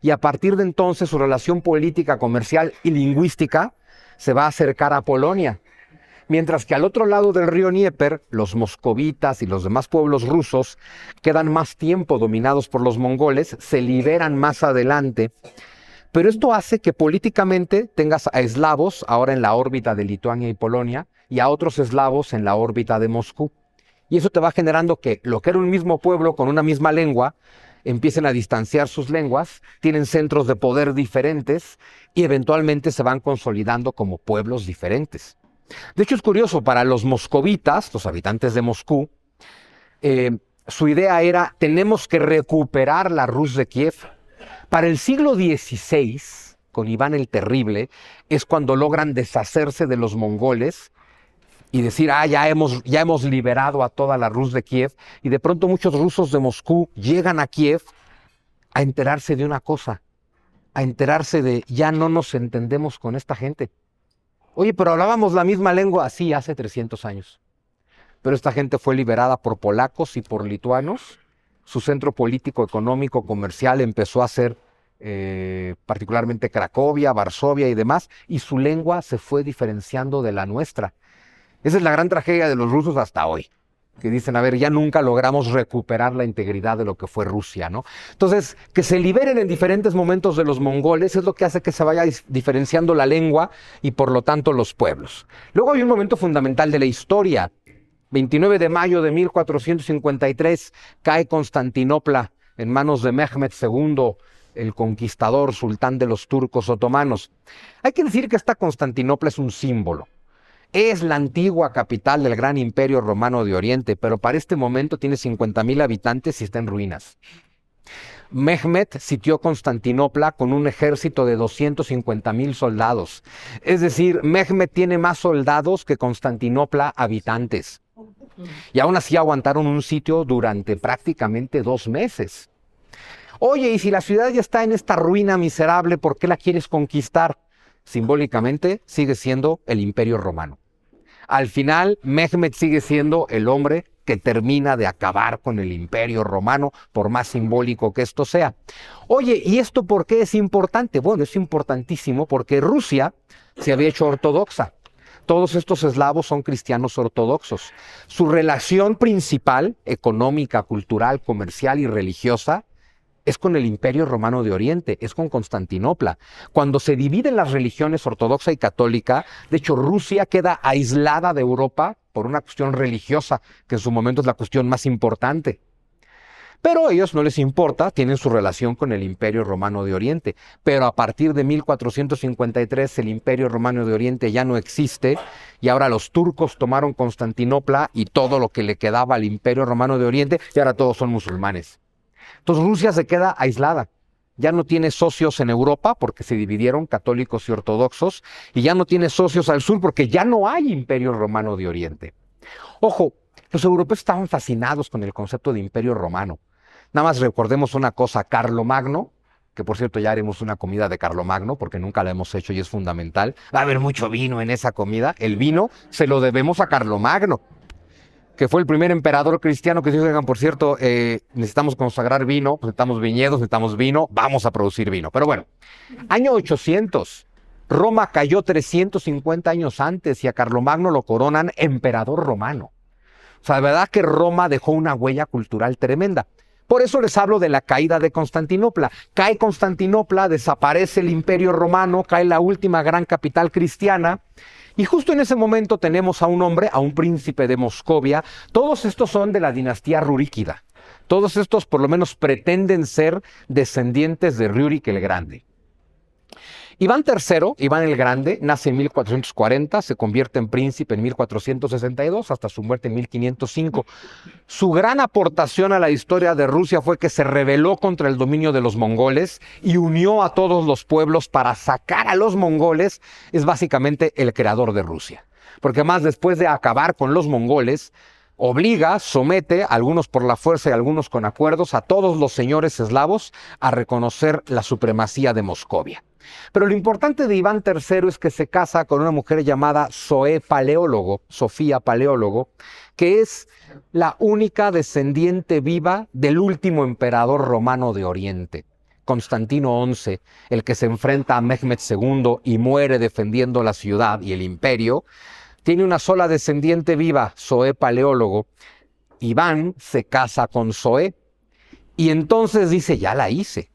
Y a partir de entonces su relación política, comercial y lingüística se va a acercar a Polonia. Mientras que al otro lado del río Dnieper, los moscovitas y los demás pueblos rusos quedan más tiempo dominados por los mongoles, se liberan más adelante. Pero esto hace que políticamente tengas a eslavos ahora en la órbita de Lituania y Polonia y a otros eslavos en la órbita de Moscú. Y eso te va generando que lo que era un mismo pueblo con una misma lengua, empiecen a distanciar sus lenguas, tienen centros de poder diferentes y eventualmente se van consolidando como pueblos diferentes. De hecho, es curioso, para los moscovitas, los habitantes de Moscú, su idea era, tenemos que recuperar la Rus de Kiev. Para el siglo XVI, con Iván el Terrible, es cuando logran deshacerse de los mongoles y decir, ya hemos liberado a toda la Rus de Kiev. Y de pronto muchos rusos de Moscú llegan a Kiev a enterarse de una cosa, a enterarse de, ya no nos entendemos con esta gente. Oye, pero hablábamos la misma lengua, así hace 300 años. Pero esta gente fue liberada por polacos y por lituanos. Su centro político, económico, comercial empezó a ser particularmente Cracovia, Varsovia y demás, y su lengua se fue diferenciando de la nuestra. Esa es la gran tragedia de los rusos hasta hoy, que dicen, a ver, ya nunca logramos recuperar la integridad de lo que fue Rusia, ¿no? Entonces, que se liberen en diferentes momentos de los mongoles es lo que hace que se vaya diferenciando la lengua y por lo tanto los pueblos. Luego hay un momento fundamental de la historia. 29 de mayo de 1453 cae Constantinopla en manos de Mehmed II, el conquistador, sultán de los turcos otomanos. Hay que decir que esta Constantinopla es un símbolo. Es la antigua capital del gran imperio romano de Oriente, pero para este momento tiene 50,000 habitantes y está en ruinas. Mehmed sitió Constantinopla con un ejército de 250,000 soldados. Es decir, Mehmed tiene más soldados que Constantinopla habitantes. Y aún así aguantaron un sitio durante prácticamente 2 meses. Oye, y si la ciudad ya está en esta ruina miserable, ¿por qué la quieres conquistar? Simbólicamente sigue siendo el Imperio Romano. Al final, Mehmed sigue siendo el hombre que termina de acabar con el Imperio Romano, por más simbólico que esto sea. Oye, ¿y esto por qué es importante? Bueno, es importantísimo porque Rusia se había hecho ortodoxa. Todos estos eslavos son cristianos ortodoxos. Su relación principal, económica, cultural, comercial y religiosa, es con el Imperio Romano de Oriente, es con Constantinopla. Cuando se dividen las religiones ortodoxa y católica, de hecho Rusia queda aislada de Europa por una cuestión religiosa, que en su momento es la cuestión más importante. Pero a ellos no les importa, tienen su relación con el Imperio Romano de Oriente. Pero a partir de 1453 el Imperio Romano de Oriente ya no existe y ahora los turcos tomaron Constantinopla y todo lo que le quedaba al Imperio Romano de Oriente y ahora todos son musulmanes. Entonces Rusia se queda aislada. ya no tiene socios en Europa porque se dividieron católicos y ortodoxos, y ya no tiene socios al sur porque ya no hay Imperio Romano de Oriente. Ojo, los europeos estaban fascinados con el concepto de Imperio Romano. Nada más recordemos una cosa, Carlomagno, que por cierto ya haremos una comida de Carlomagno porque nunca la hemos hecho y es fundamental. Va a haber mucho vino en esa comida. El vino se lo debemos a Carlomagno, que fue el primer emperador cristiano que se dijo, por cierto, necesitamos consagrar vino, necesitamos viñedos, necesitamos vino, vamos a producir vino. Pero bueno, año 800, Roma cayó 350 años antes y a Carlomagno lo coronan emperador romano. O sea, la verdad que Roma dejó una huella cultural tremenda. Por eso les hablo de la caída de Constantinopla. Cae Constantinopla, desaparece el Imperio Romano, cae la última gran capital cristiana. Y justo en ese momento tenemos a un hombre, a un príncipe de Moscovia. Todos estos son de la dinastía ruríkida. Todos estos por lo menos pretenden ser descendientes de Rúrik el Grande. Iván III, Iván el Grande, nace en 1440, se convierte en príncipe en 1462 hasta su muerte en 1505. Su gran aportación a la historia de Rusia fue que se rebeló contra el dominio de los mongoles y unió a todos los pueblos para sacar a los mongoles. Es básicamente el creador de Rusia. Porque además, después de acabar con los mongoles, obliga, somete, algunos por la fuerza y algunos con acuerdos, a todos los señores eslavos a reconocer la supremacía de Moscovia. Pero lo importante de Iván III es que se casa con una mujer llamada Sofía Paleólogo, que es la única descendiente viva del último emperador romano de Oriente, Constantino XI, el que se enfrenta a Mehmed II y muere defendiendo la ciudad y el imperio. Tiene una sola descendiente viva, Sofía Paleólogo. Iván se casa con Zoé y entonces dice, ya la hice.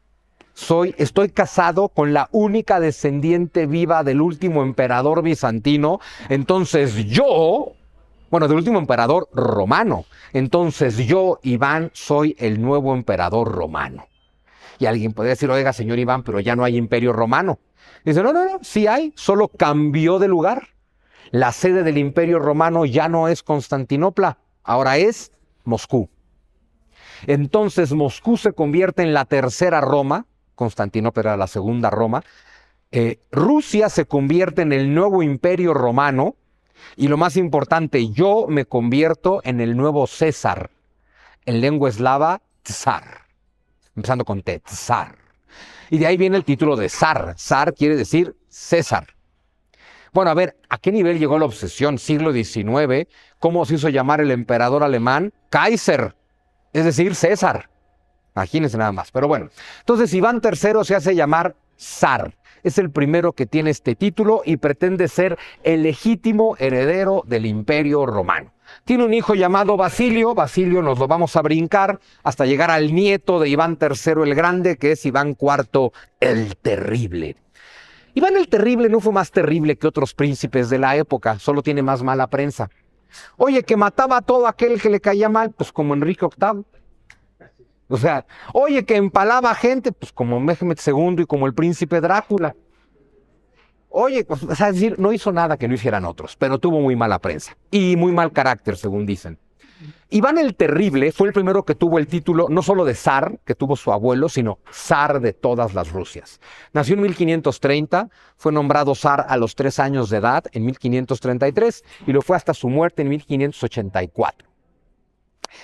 Estoy casado con la única descendiente viva del último emperador bizantino, entonces del último emperador romano, entonces yo, Iván, soy el nuevo emperador romano. Y alguien podría decir, oiga, señor Iván, pero ya no hay imperio romano. Dice, no, sí hay, solo cambió de lugar. La sede del imperio romano ya no es Constantinopla, ahora es Moscú. Entonces Moscú se convierte en la tercera Roma. Constantinopla era la segunda Roma. Rusia se convierte en el nuevo imperio romano y lo más importante, yo me convierto en el nuevo César. En lengua eslava, Tsar. Empezando con T, Tsar. Y de ahí viene el título de zar. Zar quiere decir César. Bueno, a ver, ¿a qué nivel llegó la obsesión? Siglo XIX, ¿cómo se hizo llamar el emperador alemán? Kaiser, es decir, César. Imagínense nada más. Pero bueno, entonces Iván III se hace llamar zar. Es el primero que tiene este título y pretende ser el legítimo heredero del Imperio Romano. Tiene un hijo llamado Basilio. Basilio nos lo vamos a brincar hasta llegar al nieto de Iván III el Grande, que es Iván IV el Terrible. Iván el Terrible no fue más terrible que otros príncipes de la época, solo tiene más mala prensa. Oye, que mataba a todo aquel que le caía mal, pues como Enrique VIII. O sea, oye, que empalaba a gente, pues como Mehmed II y como el príncipe Drácula. Oye, pues, es decir, no hizo nada que no hicieran otros, pero tuvo muy mala prensa y muy mal carácter, según dicen. Iván el Terrible fue el primero que tuvo el título no solo de zar, que tuvo su abuelo, sino zar de todas las Rusias. Nació en 1530, fue nombrado zar a los 3 años de edad en 1533 y lo fue hasta su muerte en 1584.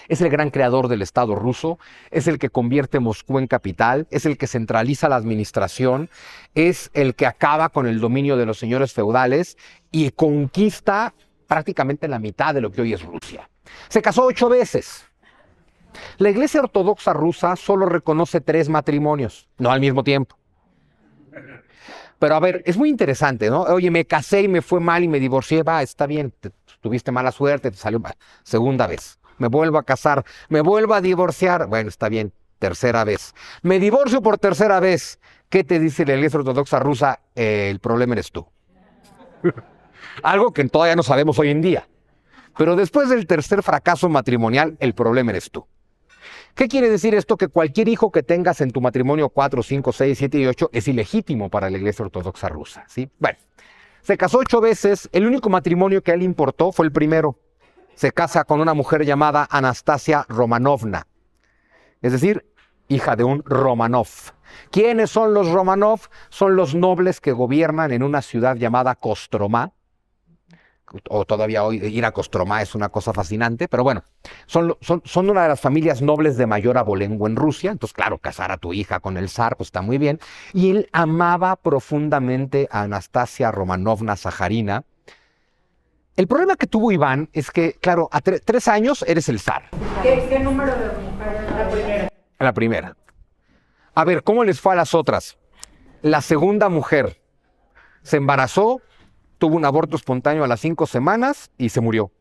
Es el gran creador del Estado ruso, es el que convierte Moscú en capital, es el que centraliza la administración, es el que acaba con el dominio de los señores feudales y conquista prácticamente la mitad de lo que hoy es Rusia. Se casó 8 veces. La Iglesia Ortodoxa rusa solo reconoce 3 matrimonios, no al mismo tiempo. Pero a ver, es muy interesante, ¿no? Oye, me casé y me fue mal y me divorcié, va, está bien, tuviste mala suerte, te salió mal. Segunda vez. Me vuelvo a casar, me vuelvo a divorciar. Bueno, está bien, tercera vez. Me divorcio por tercera vez. ¿Qué te dice la Iglesia Ortodoxa rusa? El problema eres tú. Algo que todavía no sabemos hoy en día. Pero después del tercer fracaso matrimonial, el problema eres tú. ¿Qué quiere decir esto? Que cualquier hijo que tengas en tu matrimonio 4, 5, 6, 7 y 8 es ilegítimo para la Iglesia Ortodoxa rusa, ¿sí? Bueno, se casó 8 veces. El único matrimonio que a él importó fue el primero. Se casa con una mujer llamada Anastasia Romanovna. Es decir, hija de un Romanov. ¿Quiénes son los Romanov? Son los nobles que gobiernan en una ciudad llamada Kostromá, o todavía hoy ir a Kostromá es una cosa fascinante, pero bueno, son una de las familias nobles de mayor abolengo en Rusia. Entonces, claro, casar a tu hija con el zar, pues está muy bien. Y él amaba profundamente a Anastasia Romanovna Sajarina. El problema que tuvo Iván es que, claro, a 3 años eres el zar. ¿Qué número de mujeres? La primera. La primera. A ver, ¿cómo les fue a las otras? La segunda mujer se embarazó, tuvo un aborto espontáneo a las 5 semanas y se murió.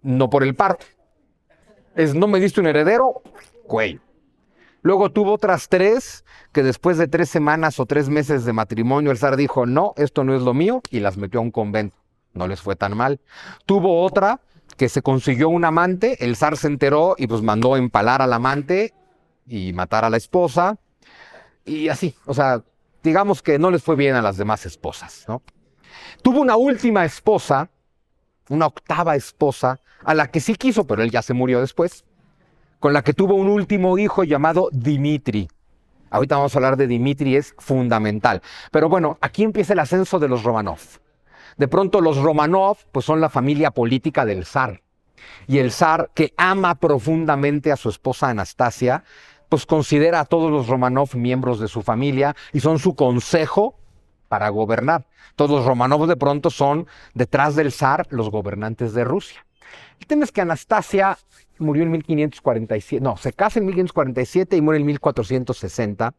No por el parto. No me diste un heredero, cuello. Luego tuvo otras 3 que después de 3 semanas o 3 meses de matrimonio el zar dijo, no, esto no es lo mío, y las metió a un convento. No les fue tan mal. Tuvo otra que se consiguió un amante, el zar se enteró y pues mandó empalar al amante y matar a la esposa. Y así, o sea, digamos que no les fue bien a las demás esposas, ¿no? Tuvo una última esposa, una octava esposa, a la que sí quiso, pero él ya se murió después, con la que tuvo un último hijo llamado Dmitri. Ahorita vamos a hablar de Dmitri, es fundamental. Pero bueno, aquí empieza el ascenso de los Romanov. De pronto los Romanov pues son la familia política del zar. Y el zar, que ama profundamente a su esposa Anastasia, pues considera a todos los Romanov miembros de su familia y son su consejo para gobernar. Todos los Romanov de pronto son, detrás del zar, los gobernantes de Rusia. El tema es que Anastasia murió en 1547, no, se casa en 1547 y muere en 1460.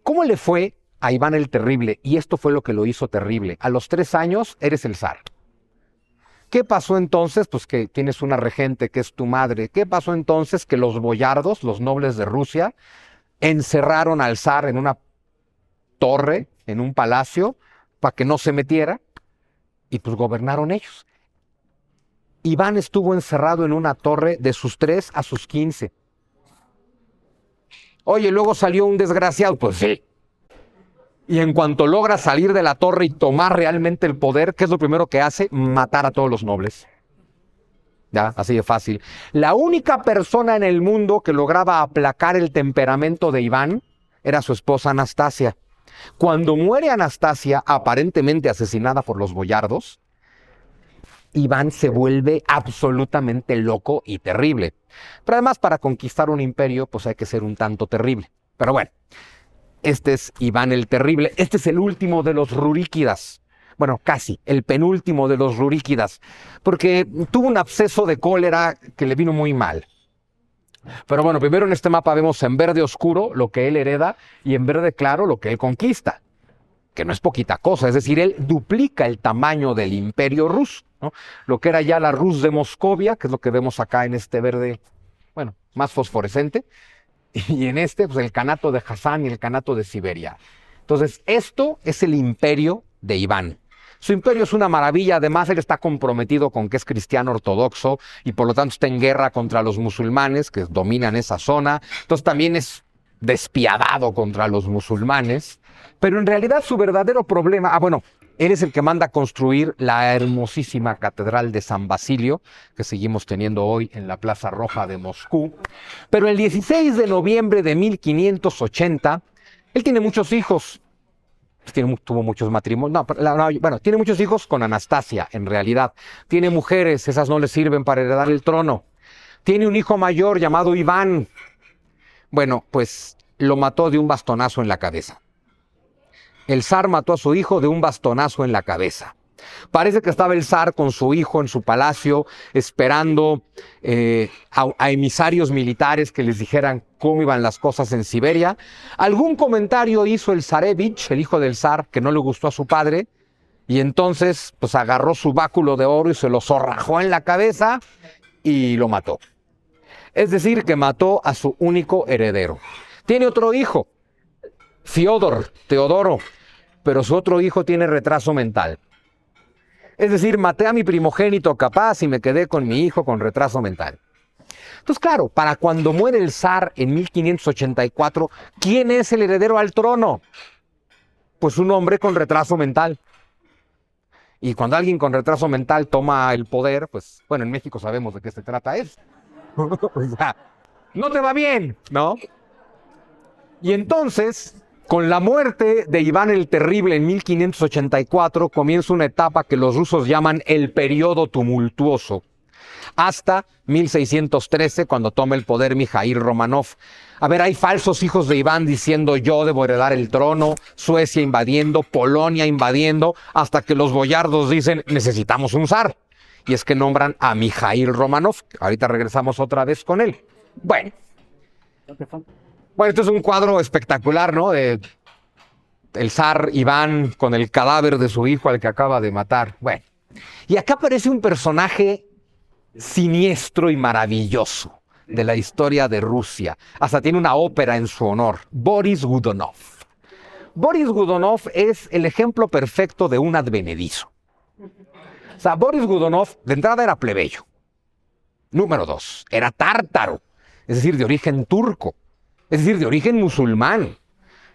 ¿Cómo le fue a Iván el Terrible? Y esto fue lo que lo hizo terrible. A los 3 años eres el zar. ¿Qué pasó entonces? Pues que tienes una regente que es tu madre. ¿Qué pasó entonces? Que los boyardos, los nobles de Rusia, encerraron al zar en una torre, en un palacio, para que no se metiera, y pues gobernaron ellos. Iván estuvo encerrado en una torre de sus 3 a sus 15. Oye, luego salió un desgraciado, pues sí. Y en cuanto logra salir de la torre y tomar realmente el poder, ¿qué es lo primero que hace? Matar a todos los nobles. Ya, así de fácil. La única persona en el mundo que lograba aplacar el temperamento de Iván era su esposa Anastasia. Cuando muere Anastasia, aparentemente asesinada por los boyardos, Iván se vuelve absolutamente loco y terrible. Pero además, para conquistar un imperio, pues hay que ser un tanto terrible. Pero bueno, este es Iván el Terrible. Este es el último de los ruríquidas. Bueno, casi, el penúltimo de los ruríquidas. Porque tuvo un absceso de cólera que le vino muy mal. Pero bueno, primero en este mapa vemos en verde oscuro lo que él hereda y en verde claro lo que él conquista. Que no es poquita cosa, es decir, él duplica el tamaño del imperio ruso, ¿no? Lo que era ya la Rus de Moscovia, que es lo que vemos acá en este verde, bueno, más fosforescente, y en este, pues el Kanato de Hassan y el Kanato de Siberia. Entonces, esto es el imperio de Iván. Su imperio es una maravilla, además él está comprometido con que es cristiano ortodoxo y por lo tanto está en guerra contra los musulmanes que dominan esa zona, entonces también es despiadado contra los musulmanes, pero en realidad su verdadero problema, él es el que manda a construir la hermosísima Catedral de San Basilio, que seguimos teniendo hoy en la Plaza Roja de Moscú. Pero el 16 de noviembre de 1580, él tiene muchos hijos. Tuvo muchos matrimonios. Tiene muchos hijos con Anastasia, en realidad. Tiene mujeres, esas no le sirven para heredar el trono. Tiene un hijo mayor llamado Iván. Bueno, pues lo mató de un bastonazo en la cabeza. El zar mató a su hijo de un bastonazo en la cabeza. Parece que estaba el zar con su hijo en su palacio esperando a emisarios militares que les dijeran cómo iban las cosas en Siberia. Algún comentario hizo el zarevich, el hijo del zar, que no le gustó a su padre, y entonces pues agarró su báculo de oro y se lo zorrajó en la cabeza y lo mató. Es decir, que mató a su único heredero. Tiene otro hijo, Teodoro, pero su otro hijo tiene retraso mental. Es decir, maté a mi primogénito capaz y me quedé con mi hijo con retraso mental. Entonces, claro, para cuando muere el zar en 1584, ¿quién es el heredero al trono? Pues un hombre con retraso mental. Y cuando alguien con retraso mental toma el poder, pues, bueno, en México sabemos de qué se trata eso. O sea, no te va bien, ¿no? Y entonces, con la muerte de Iván el Terrible en 1584, comienza una etapa que los rusos llaman el periodo tumultuoso, hasta 1613, cuando toma el poder Mijaíl Románov. A ver, hay falsos hijos de Iván diciendo yo debo heredar el trono, Suecia invadiendo, Polonia invadiendo, hasta que los boyardos dicen necesitamos un zar. Y es que nombran a Mijaíl Románov. Ahorita regresamos otra vez con él. Bueno, esto es un cuadro espectacular, ¿no? De el zar Iván con el cadáver de su hijo al que acaba de matar. Bueno, y acá aparece un personaje siniestro y maravilloso de la historia de Rusia. Hasta tiene una ópera en su honor, Boris Godunov. Boris Godunov es el ejemplo perfecto de un advenedizo. O sea, Boris Godunov de entrada era plebeyo. Número 2, era tártaro, es decir, de origen turco, es decir, de origen musulmán.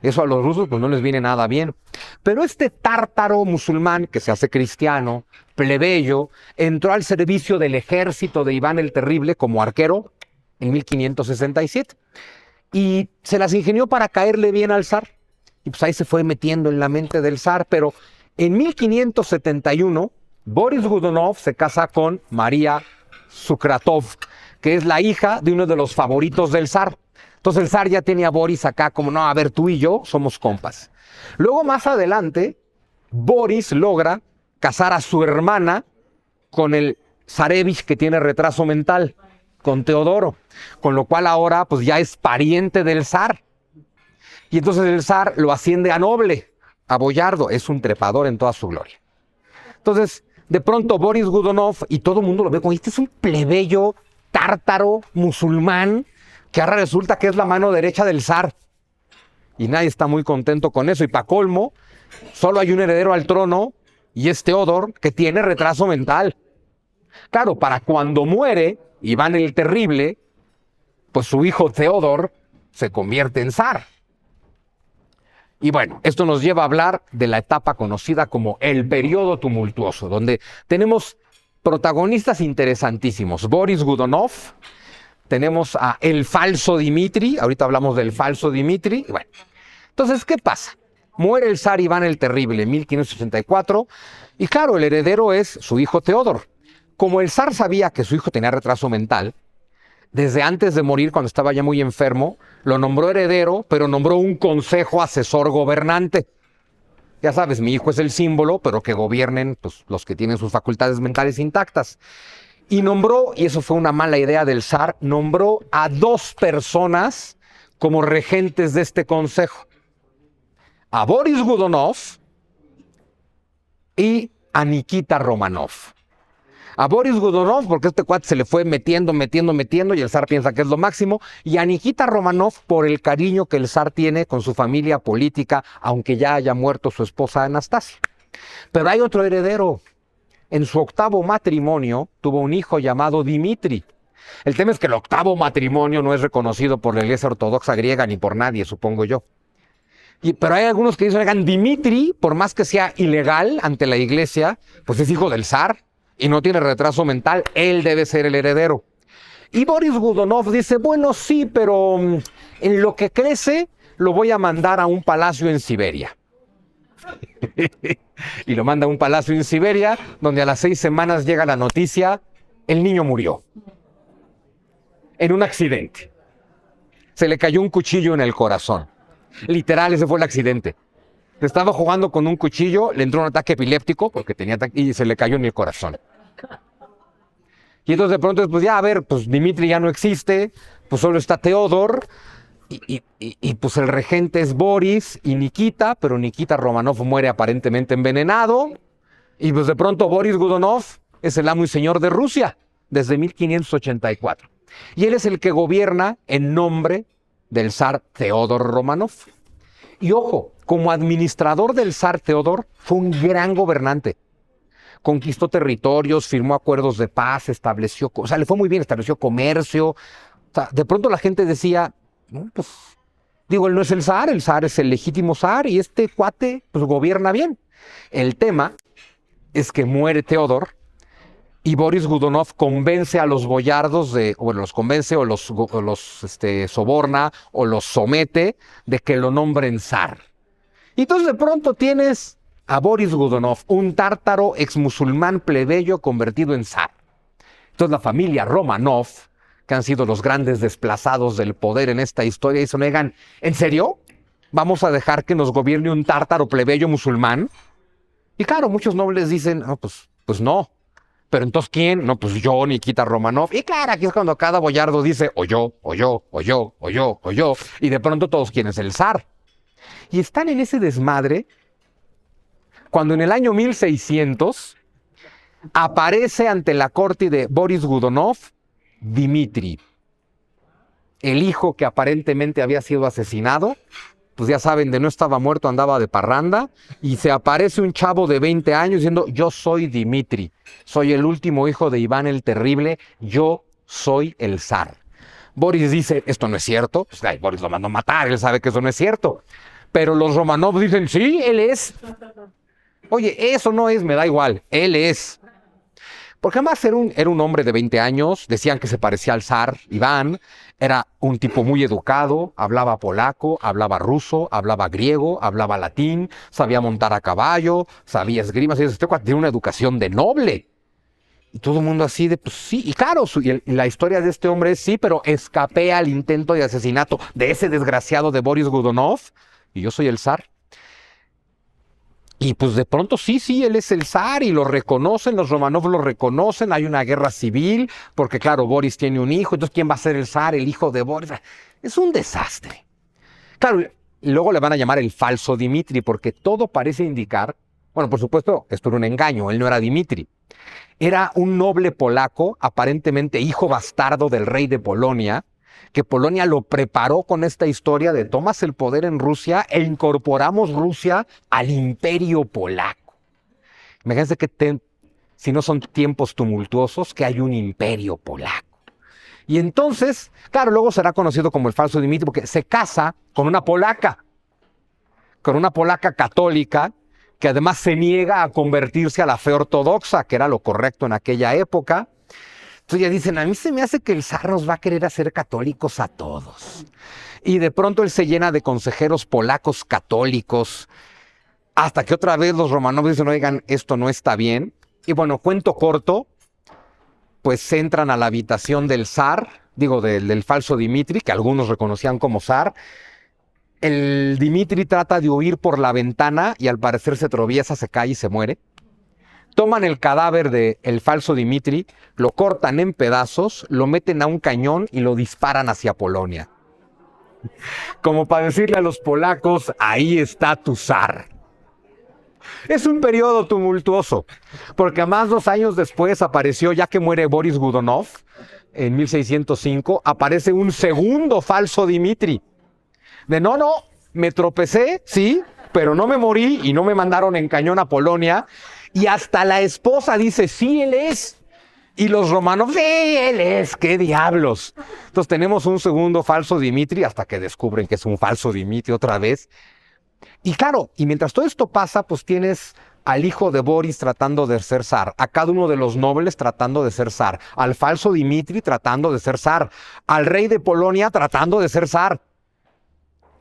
Eso a los rusos pues no les viene nada bien. Pero este tártaro musulmán que se hace cristiano, plebeyo, entró al servicio del ejército de Iván el Terrible como arquero en 1567. Y se las ingenió para caerle bien al zar. Y pues ahí se fue metiendo en la mente del zar. Pero en 1571, Boris Godunov se casa con María Sukratov, que es la hija de uno de los favoritos del zar. Entonces el zar ya tenía a Boris acá como, no, a ver, tú y yo somos compas. Luego más adelante, Boris logra casar a su hermana con el zarevich que tiene retraso mental, con Teodoro, con lo cual ahora pues ya es pariente del zar. Y entonces el zar lo asciende a noble, a boyardo, es un trepador en toda su gloria. Entonces, de pronto Boris Godunov, y todo el mundo lo ve como, este es un plebeyo tártaro musulmán, que ahora resulta que es la mano derecha del zar. Y nadie está muy contento con eso. Y para colmo, solo hay un heredero al trono, y es Teodor, que tiene retraso mental. Claro, para cuando muere Iván el Terrible, pues su hijo Teodor se convierte en zar. Y bueno, esto nos lleva a hablar de la etapa conocida como el periodo tumultuoso, donde tenemos protagonistas interesantísimos. Boris Godunov, tenemos a el falso Dmitri, ahorita hablamos del falso Dmitri. Bueno, entonces, ¿qué pasa? Muere el zar Iván el Terrible en 1584 y claro, el heredero es su hijo Teodor. Como el zar sabía que su hijo tenía retraso mental, desde antes de morir, cuando estaba ya muy enfermo, lo nombró heredero, pero nombró un consejo asesor gobernante. Ya sabes, mi hijo es el símbolo, pero que gobiernen pues, los que tienen sus facultades mentales intactas. Y nombró, y eso fue una mala idea del zar, nombró a 2 personas como regentes de este consejo. A Boris Godunov y a Nikita Románov. A Boris Godunov, porque este cuate se le fue metiendo, y el zar piensa que es lo máximo, y a Nikita Románov por el cariño que el zar tiene con su familia política, aunque ya haya muerto su esposa Anastasia. Pero hay otro heredero. En su 8º matrimonio tuvo un hijo llamado Dmitri. El tema es que el 8º matrimonio no es reconocido por la Iglesia Ortodoxa griega ni por nadie, supongo yo. Pero hay algunos que dicen, oigan, Dmitri, por más que sea ilegal ante la Iglesia, pues es hijo del zar y no tiene retraso mental, él debe ser el heredero. Y Boris Godunov dice, bueno, sí, pero en lo que crece lo voy a mandar a un palacio en Siberia. Y lo manda a un palacio en Siberia, donde a las 6 semanas llega la noticia, el niño murió. En un accidente. Se le cayó un cuchillo en el corazón. Literal, ese fue el accidente. Estaba jugando con un cuchillo, le entró un ataque epiléptico, porque tenía y se le cayó en el corazón. Y entonces de pronto, pues ya, a ver, pues Dmitri ya no existe, pues solo está Teodor, y pues el regente es Boris y Nikita, pero Nikita Románov muere aparentemente envenenado, y pues de pronto Boris Godunov es el amo y señor de Rusia desde 1584. Y él es el que gobierna en nombre del zar Teodor Románov. Y ojo, como administrador del zar Teodor, fue un gran gobernante. Conquistó territorios, firmó acuerdos de paz, estableció, o sea, le fue muy bien, estableció comercio. O sea, de pronto la gente decía, no, pues, digo, él no es el zar es el legítimo zar y este cuate, pues, gobierna bien. El tema es que muere Teodor y Boris Godunov convence a los boyardos los convence o los soborna o los somete de que lo nombren zar. Y entonces de pronto tienes a Boris Godunov, un tártaro exmusulmán plebeyo convertido en zar. Entonces la familia Romanov, que han sido los grandes desplazados del poder en esta historia, dicen, oigan, ¿en serio? ¿Vamos a dejar que nos gobierne un tártaro plebeyo musulmán? Y claro, muchos nobles dicen, no, pues no. Pero entonces, ¿quién? No, pues yo, Nikita Romanov. Y claro, aquí es cuando cada boyardo dice, o yo, o yo, o yo, o yo, o yo. Y de pronto todos quieren ser el zar. Y están en ese desmadre cuando en el año 1600 aparece ante la corte de Boris Godunov Dmitri, el hijo que aparentemente había sido asesinado. Pues ya saben, de no estaba muerto, andaba de parranda, y se aparece un chavo de 20 años diciendo, yo soy Dmitri, soy el último hijo de Iván el Terrible, yo soy el zar. Boris dice, esto no es cierto, pues, Boris lo mandó a matar, él sabe que eso no es cierto, pero los Romanov dicen, sí, él es. Oye, eso no es, me da igual, él es. Porque además era un hombre de 20 años, decían que se parecía al zar Iván, era un tipo muy educado, hablaba polaco, hablaba ruso, hablaba griego, hablaba latín, sabía montar a caballo, sabía esgrima, tiene una educación de noble. Y todo el mundo así de, pues sí, y claro, y la historia de este hombre es sí, pero escapé al intento de asesinato de ese desgraciado de Boris Godunov, y yo soy el zar. Y pues de pronto sí, él es el zar y lo reconocen, los Romanov lo reconocen, hay una guerra civil, porque claro, Boris tiene un hijo, entonces ¿quién va a ser el zar? El hijo de Boris. Es un desastre. Claro, luego le van a llamar el falso Dmitri, porque todo parece indicar, bueno, por supuesto, esto era un engaño, él no era Dmitri. Era un noble polaco, aparentemente hijo bastardo del rey de Polonia, que Polonia lo preparó con esta historia de tomas el poder en Rusia e incorporamos Rusia al imperio polaco. Imagínense que si no son tiempos tumultuosos, que hay un imperio polaco. Y entonces, claro, luego será conocido como el falso Dmitri porque se casa con una polaca católica, que además se niega a convertirse a la fe ortodoxa, que era lo correcto en aquella época. Entonces ya dicen, a mí se me hace que el zar nos va a querer hacer católicos a todos. Y de pronto él se llena de consejeros polacos católicos, hasta que otra vez los Romanov dicen, oigan, esto no está bien. Y bueno, cuento corto, pues entran a la habitación del zar, del falso Dmitri, que algunos reconocían como zar. El Dmitri trata de huir por la ventana y al parecer se tropieza, se cae y se muere. Toman el cadáver del falso Dmitri, lo cortan en pedazos, lo meten a un cañón y lo disparan hacia Polonia. Como para decirle a los polacos, ahí está tu zar. Es un periodo tumultuoso, porque además 2 años después apareció, ya que muere Boris Godunov, en 1605, aparece un segundo falso Dmitri. De no, me tropecé, sí, pero no me morí y no me mandaron en cañón a Polonia. Y hasta la esposa dice, sí, él es. Y los Romanov, sí, él es, qué diablos. Entonces tenemos un segundo falso Dmitri hasta que descubren que es un falso Dmitri otra vez. Y claro, y mientras todo esto pasa, pues tienes al hijo de Boris tratando de ser zar, a cada uno de los nobles tratando de ser zar, al falso Dmitri tratando de ser zar, al rey de Polonia tratando de ser zar.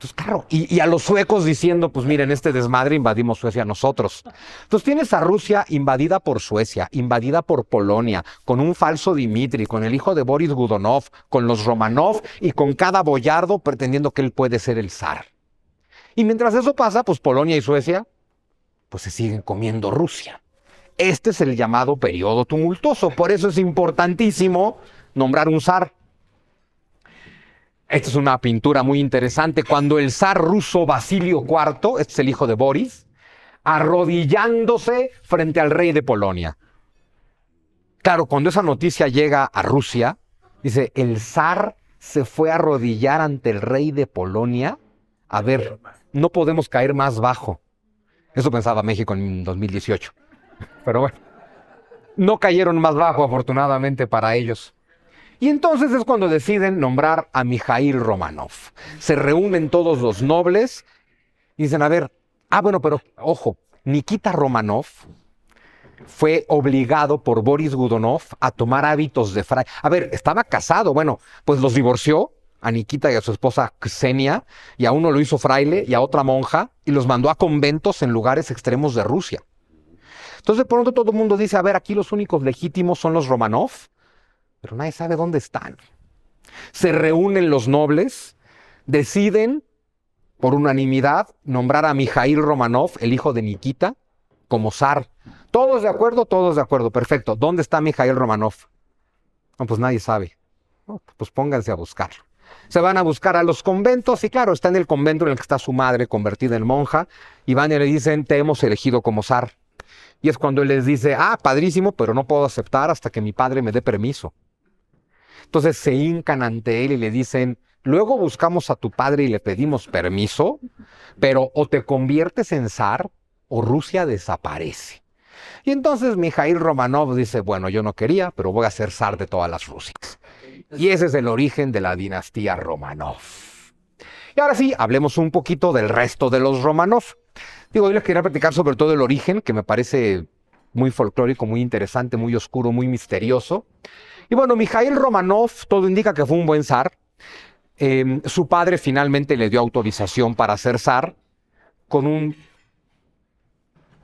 Entonces, claro, y a los suecos diciendo, pues miren, este desmadre invadimos Suecia nosotros. Entonces tienes a Rusia invadida por Suecia, invadida por Polonia, con un falso Dmitri, con el hijo de Boris Godunov, con los Romanov y con cada boyardo pretendiendo que él puede ser el zar. Y mientras eso pasa, pues Polonia y Suecia, pues se siguen comiendo Rusia. Este es el llamado periodo tumultuoso, por eso es importantísimo nombrar un zar. Esta es una pintura muy interesante. Cuando el zar ruso Basilio IV, este es el hijo de Boris, arrodillándose frente al rey de Polonia. Claro, cuando esa noticia llega a Rusia, dice, el zar se fue a arrodillar ante el rey de Polonia. A ver, no podemos caer más bajo. Eso pensaba México en 2018. Pero bueno, no cayeron más bajo, afortunadamente para ellos. Y entonces es cuando deciden nombrar a Mijaíl Romanov. Se reúnen todos los nobles y dicen, a ver, bueno, pero ojo, Nikita Romanov fue obligado por Boris Godunov a tomar hábitos de fraile. A ver, estaba casado, bueno, pues los divorció a Nikita y a su esposa Ksenia, y a uno lo hizo fraile y a otra monja, y los mandó a conventos en lugares extremos de Rusia. Entonces de pronto todo el mundo dice, a ver, aquí los únicos legítimos son los Romanov, pero nadie sabe dónde están. Se reúnen los nobles, deciden por unanimidad nombrar a Mijaíl Romanov, el hijo de Nikita, como zar. ¿Todos de acuerdo? Todos de acuerdo. Perfecto. ¿Dónde está Mijaíl Romanov? No, pues nadie sabe. No, pues pónganse a buscarlo. Se van a buscar a los conventos y claro, está en el convento en el que está su madre convertida en monja y van y le dicen, te hemos elegido como zar. Y es cuando él les dice, padrísimo, pero no puedo aceptar hasta que mi padre me dé permiso. Entonces se hincan ante él y le dicen, luego buscamos a tu padre y le pedimos permiso, pero o te conviertes en zar o Rusia desaparece. Y entonces Mijaíl Romanov dice, bueno, yo no quería, pero voy a ser zar de todas las Rusias. Y ese es el origen de la dinastía Romanov. Y ahora sí, hablemos un poquito del resto de los Romanov. Digo, hoy les quería platicar sobre todo el origen, que me parece muy folclórico, muy interesante, muy oscuro, muy misterioso. Y bueno, Mijaíl Romanov, todo indica que fue un buen zar. Su padre finalmente le dio autorización para ser zar con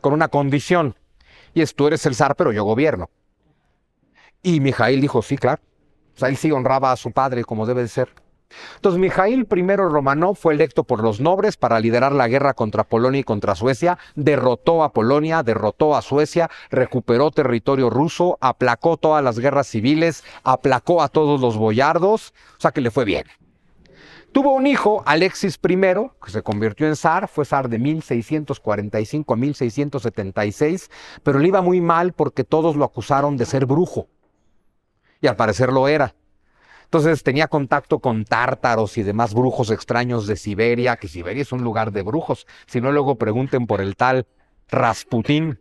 una condición. Y es, tú eres el zar, pero yo gobierno. Y Mijaíl dijo, sí, claro. O sea, él sí honraba a su padre como debe de ser. Entonces, Mijaíl I Romanov fue electo por los nobles para liderar la guerra contra Polonia y contra Suecia, derrotó a Polonia, derrotó a Suecia, recuperó territorio ruso, aplacó todas las guerras civiles, aplacó a todos los boyardos, o sea que le fue bien. Tuvo un hijo, Alexis I, que se convirtió en zar, fue zar de 1645 a 1676, pero le iba muy mal porque todos lo acusaron de ser brujo, y al parecer lo era. Entonces tenía contacto con tártaros y demás brujos extraños de Siberia, que Siberia es un lugar de brujos. Si no, luego pregunten por el tal Rasputín,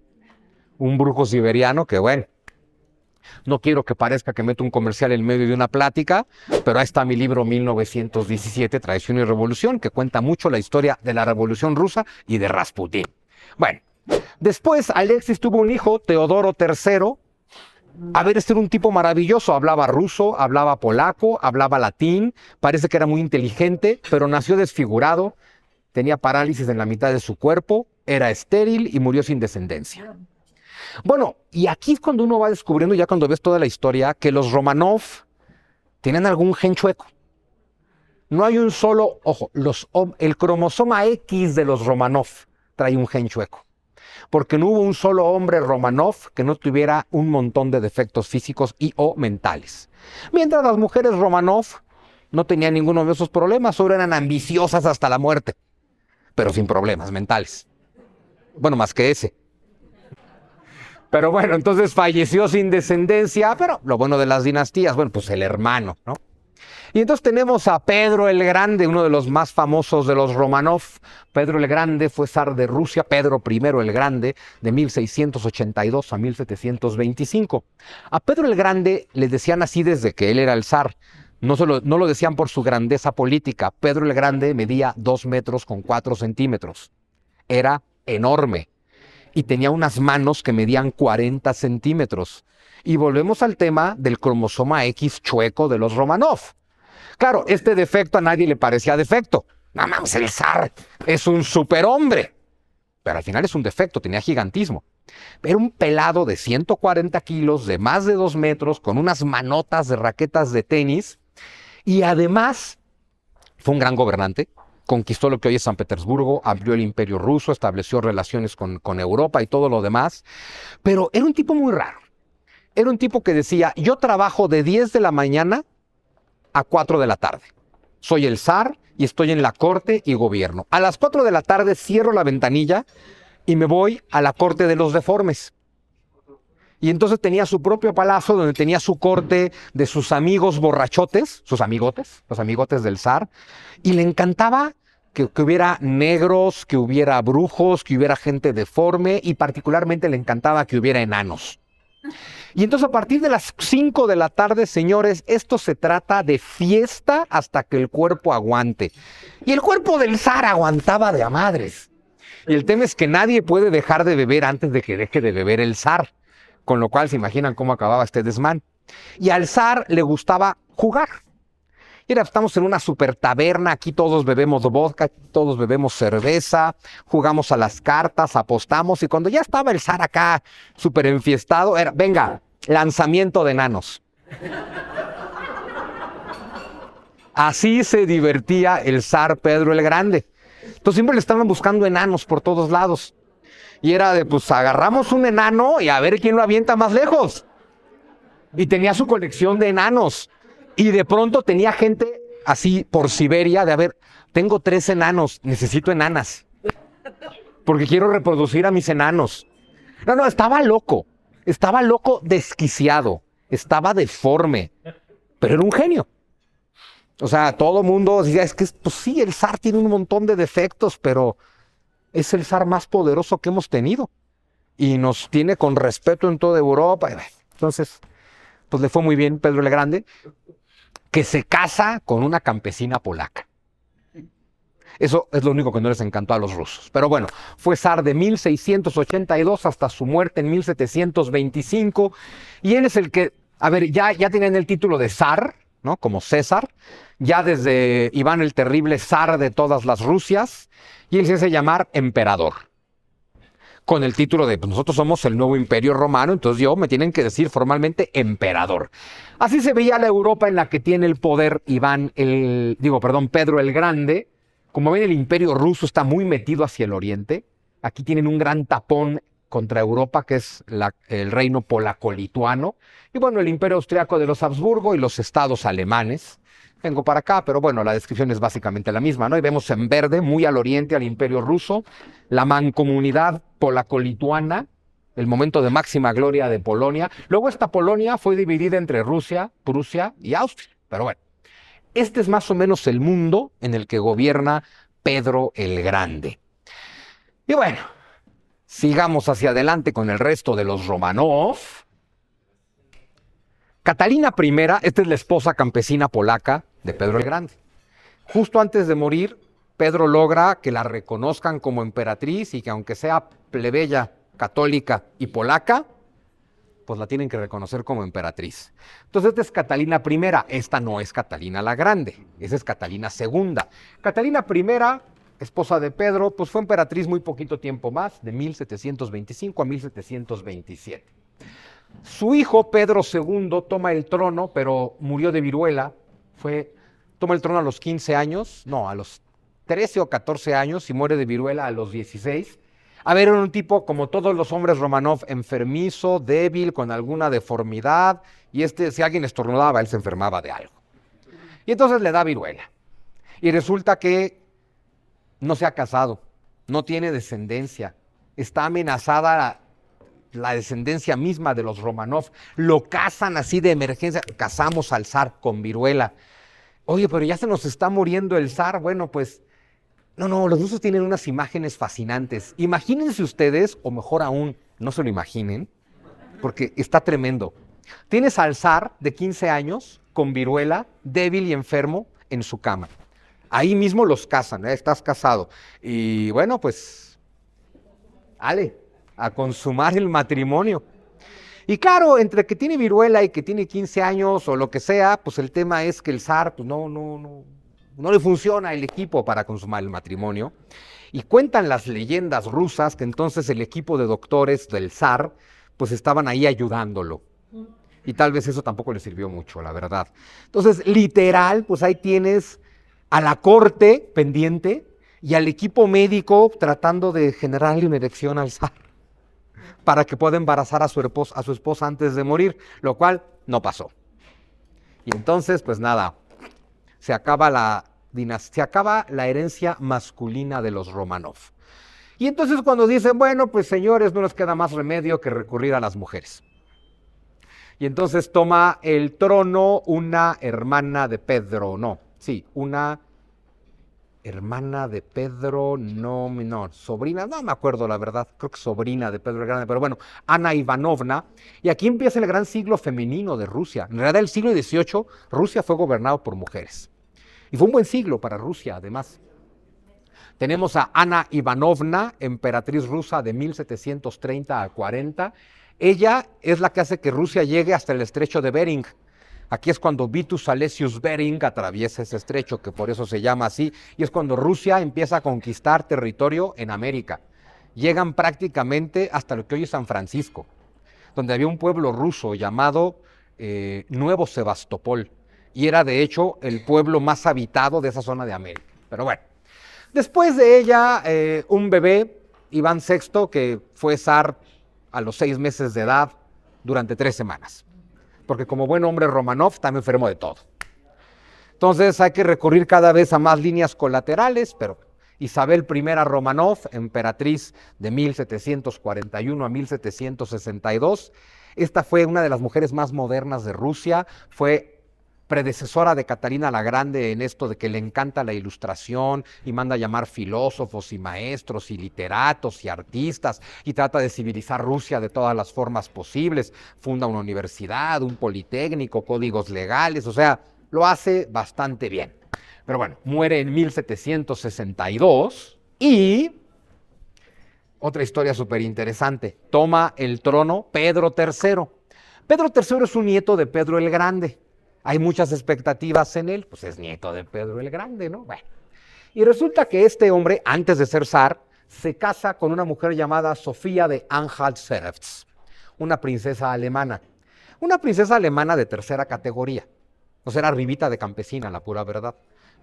un brujo siberiano que, bueno, no quiero que parezca que meto un comercial en medio de una plática, pero ahí está mi libro 1917, Traición y Revolución, que cuenta mucho la historia de la Revolución Rusa y de Rasputín. Bueno, después Alexis tuvo un hijo, Teodoro III. A ver, este era un tipo maravilloso, hablaba ruso, hablaba polaco, hablaba latín, parece que era muy inteligente, pero nació desfigurado, tenía parálisis en la mitad de su cuerpo, era estéril y murió sin descendencia. Bueno, y aquí es cuando uno va descubriendo, ya cuando ves toda la historia, que los Romanov tienen algún gen chueco. No hay un solo, ojo, el cromosoma X de los Romanov trae un gen chueco. Porque no hubo un solo hombre Romanov que no tuviera un montón de defectos físicos y o mentales. Mientras las mujeres Romanov no tenían ninguno de esos problemas, solo eran ambiciosas hasta la muerte, pero sin problemas mentales. Bueno, más que ese. Pero bueno, entonces falleció sin descendencia, pero lo bueno de las dinastías, bueno, pues el hermano, ¿no? Y entonces tenemos a Pedro el Grande, uno de los más famosos de los Romanov. Pedro el Grande fue zar de Rusia, Pedro I el Grande, de 1682 a 1725. A Pedro el Grande le decían así desde que él era el zar. No lo decían por su grandeza política. Pedro el Grande medía 2 metros con 4 centímetros. Era enorme. Y tenía unas manos que medían 40 centímetros. Y volvemos al tema del cromosoma X chueco de los Romanov. Claro, este defecto a nadie le parecía defecto. No mames, el zar es un superhombre. Pero al final es un defecto, tenía gigantismo. Era un pelado de 140 kilos, de más de 2 metros, con unas manotas de raquetas de tenis. Y además, fue un gran gobernante. Conquistó lo que hoy es San Petersburgo, amplió el imperio ruso, estableció relaciones con Europa y todo lo demás. Pero era un tipo muy raro. Era un tipo que decía, yo trabajo de 10 de la mañana a 4 de la tarde. Soy el zar y estoy en la corte y gobierno. A las 4 de la tarde cierro la ventanilla y me voy a la corte de los deformes. Y entonces tenía su propio palacio donde tenía su corte de sus amigos borrachotes, sus amigotes, los amigotes del zar. Y le encantaba que hubiera negros, que hubiera brujos, que hubiera gente deforme y particularmente le encantaba que hubiera enanos. Y entonces a partir de las 5 de la tarde, señores, esto se trata de fiesta hasta que el cuerpo aguante. Y el cuerpo del zar aguantaba de a madres. Y el tema es que nadie puede dejar de beber antes de que deje de beber el zar. Con lo cual se imaginan cómo acababa este desmán. Y al zar le gustaba jugar. Mira, estamos en una super taberna, aquí todos bebemos vodka, todos bebemos cerveza, jugamos a las cartas, apostamos, y cuando ya estaba el zar acá súper enfiestado, era, venga, lanzamiento de enanos. Así se divertía el zar Pedro el Grande. Entonces siempre le estaban buscando enanos por todos lados. Y era de, pues agarramos un enano y a ver quién lo avienta más lejos. Y tenía su colección de enanos. Y de pronto tenía gente así por Siberia de, a ver, tengo 3 enanos, necesito enanas. Porque quiero reproducir a mis enanos. No, estaba loco desquiciado, estaba deforme, pero era un genio. O sea, todo mundo decía, es que, pues sí, el zar tiene un montón de defectos, pero es el zar más poderoso que hemos tenido. Y nos tiene con respeto en toda Europa. Entonces, pues le fue muy bien Pedro el Grande, que se casa con una campesina polaca. Eso es lo único que no les encantó a los rusos. Pero bueno, fue zar de 1682 hasta su muerte en 1725. Y él es el que, a ver, ya tenían el título de zar, ¿no? Como César. Ya desde Iván el Terrible, zar de todas las Rusias. Y él se hace llamar emperador. Con el título de, pues nosotros somos el nuevo imperio romano, entonces me tienen que decir formalmente emperador. Así se veía la Europa en la que tiene el poder Pedro el Grande. Como ven, el imperio ruso está muy metido hacia el oriente. Aquí tienen un gran tapón contra Europa, que es el reino polaco-lituano. Y bueno, el imperio austriaco de los Habsburgo y los estados alemanes. Vengo para acá, pero bueno, la descripción es básicamente la misma, ¿no? Y vemos en verde, muy al oriente, al imperio ruso, la mancomunidad polaco-lituana, el momento de máxima gloria de Polonia. Luego esta Polonia fue dividida entre Rusia, Prusia y Austria. Pero bueno, este es más o menos el mundo en el que gobierna Pedro el Grande. Y bueno, sigamos hacia adelante con el resto de los Romanov. Catalina I, esta es la esposa campesina polaca de Pedro el Grande. Justo antes de morir, Pedro logra que la reconozcan como emperatriz y que aunque sea plebeya, católica y polaca, pues la tienen que reconocer como emperatriz. Entonces esta es Catalina I, esta no es Catalina la Grande, esa es Catalina II. Catalina I, esposa de Pedro, pues fue emperatriz muy poquito tiempo más, de 1725 a 1727. Su hijo Pedro II toma el trono, pero murió de viruela. Toma el trono a los 15 años, no, a los 13 o 14 años y muere de viruela a los 16. A ver, era un tipo como todos los hombres Romanov, enfermizo, débil, con alguna deformidad. Y si alguien estornudaba, él se enfermaba de algo. Y entonces le da viruela. Y resulta que no se ha casado, no tiene descendencia, está amenazada la descendencia misma de los Romanov, lo casan así de emergencia, casamos al zar con viruela. Oye, pero ya se nos está muriendo el zar. Bueno, pues, no, los rusos tienen unas imágenes fascinantes. Imagínense ustedes, o mejor aún, no se lo imaginen, porque está tremendo. Tienes al zar de 15 años, con viruela, débil y enfermo, en su cama. Ahí mismo los casan, estás casado. Y bueno, pues, a consumar el matrimonio. Y claro, entre que tiene viruela y que tiene 15 años o lo que sea, pues el tema es que el zar pues no le funciona el equipo para consumar el matrimonio. Y cuentan las leyendas rusas que entonces el equipo de doctores del zar pues estaban ahí ayudándolo. Y tal vez eso tampoco le sirvió mucho, la verdad. Entonces, literal, pues ahí tienes a la corte pendiente y al equipo médico tratando de generarle una erección al zar para que pueda embarazar a su esposa antes de morir, lo cual no pasó. Y entonces, pues nada, se acaba la herencia masculina de los Romanov. Y entonces cuando dicen, bueno, pues señores, no nos queda más remedio que recurrir a las mujeres. Y entonces toma el trono una hermana de Pedro, una hermana de Pedro, sobrina, no me acuerdo la verdad, creo que sobrina de Pedro el Grande, pero bueno, Ana Ivanovna. Y aquí empieza el gran siglo femenino de Rusia. En realidad el siglo XVIII, Rusia fue gobernado por mujeres. Y fue un buen siglo para Rusia, además. Tenemos a Ana Ivanovna, emperatriz rusa de 1730 a 40. Ella es la que hace que Rusia llegue hasta el estrecho de Bering. Aquí es cuando Vitus Alesius Bering atraviesa ese estrecho, que por eso se llama así, y es cuando Rusia empieza a conquistar territorio en América. Llegan prácticamente hasta lo que hoy es San Francisco, donde había un pueblo ruso llamado Nuevo Sebastopol, y era de hecho el pueblo más habitado de esa zona de América. Pero bueno, después de ella, un bebé, Iván VI, que fue zar a los 6 meses de edad durante 3 semanas. Porque como buen hombre Romanov está enfermo de todo. Entonces hay que recurrir cada vez a más líneas colaterales, pero Isabel I Romanov, emperatriz de 1741 a 1762, esta fue una de las mujeres más modernas de Rusia, fue predecesora de Catalina la Grande en esto de que le encanta la ilustración y manda a llamar filósofos y maestros y literatos y artistas y trata de civilizar Rusia de todas las formas posibles. Funda una universidad, un politécnico, códigos legales, o sea, lo hace bastante bien. Pero bueno, muere en 1762 y otra historia súper interesante. Toma el trono Pedro III. Pedro III es un nieto de Pedro el Grande. Hay muchas expectativas en él, pues es nieto de Pedro el Grande, ¿no? Bueno, y resulta que este hombre, antes de ser zar, se casa con una mujer llamada Sofía de Anhalt-Zerbst, una princesa alemana de tercera categoría. O sea, era arribita de campesina, la pura verdad.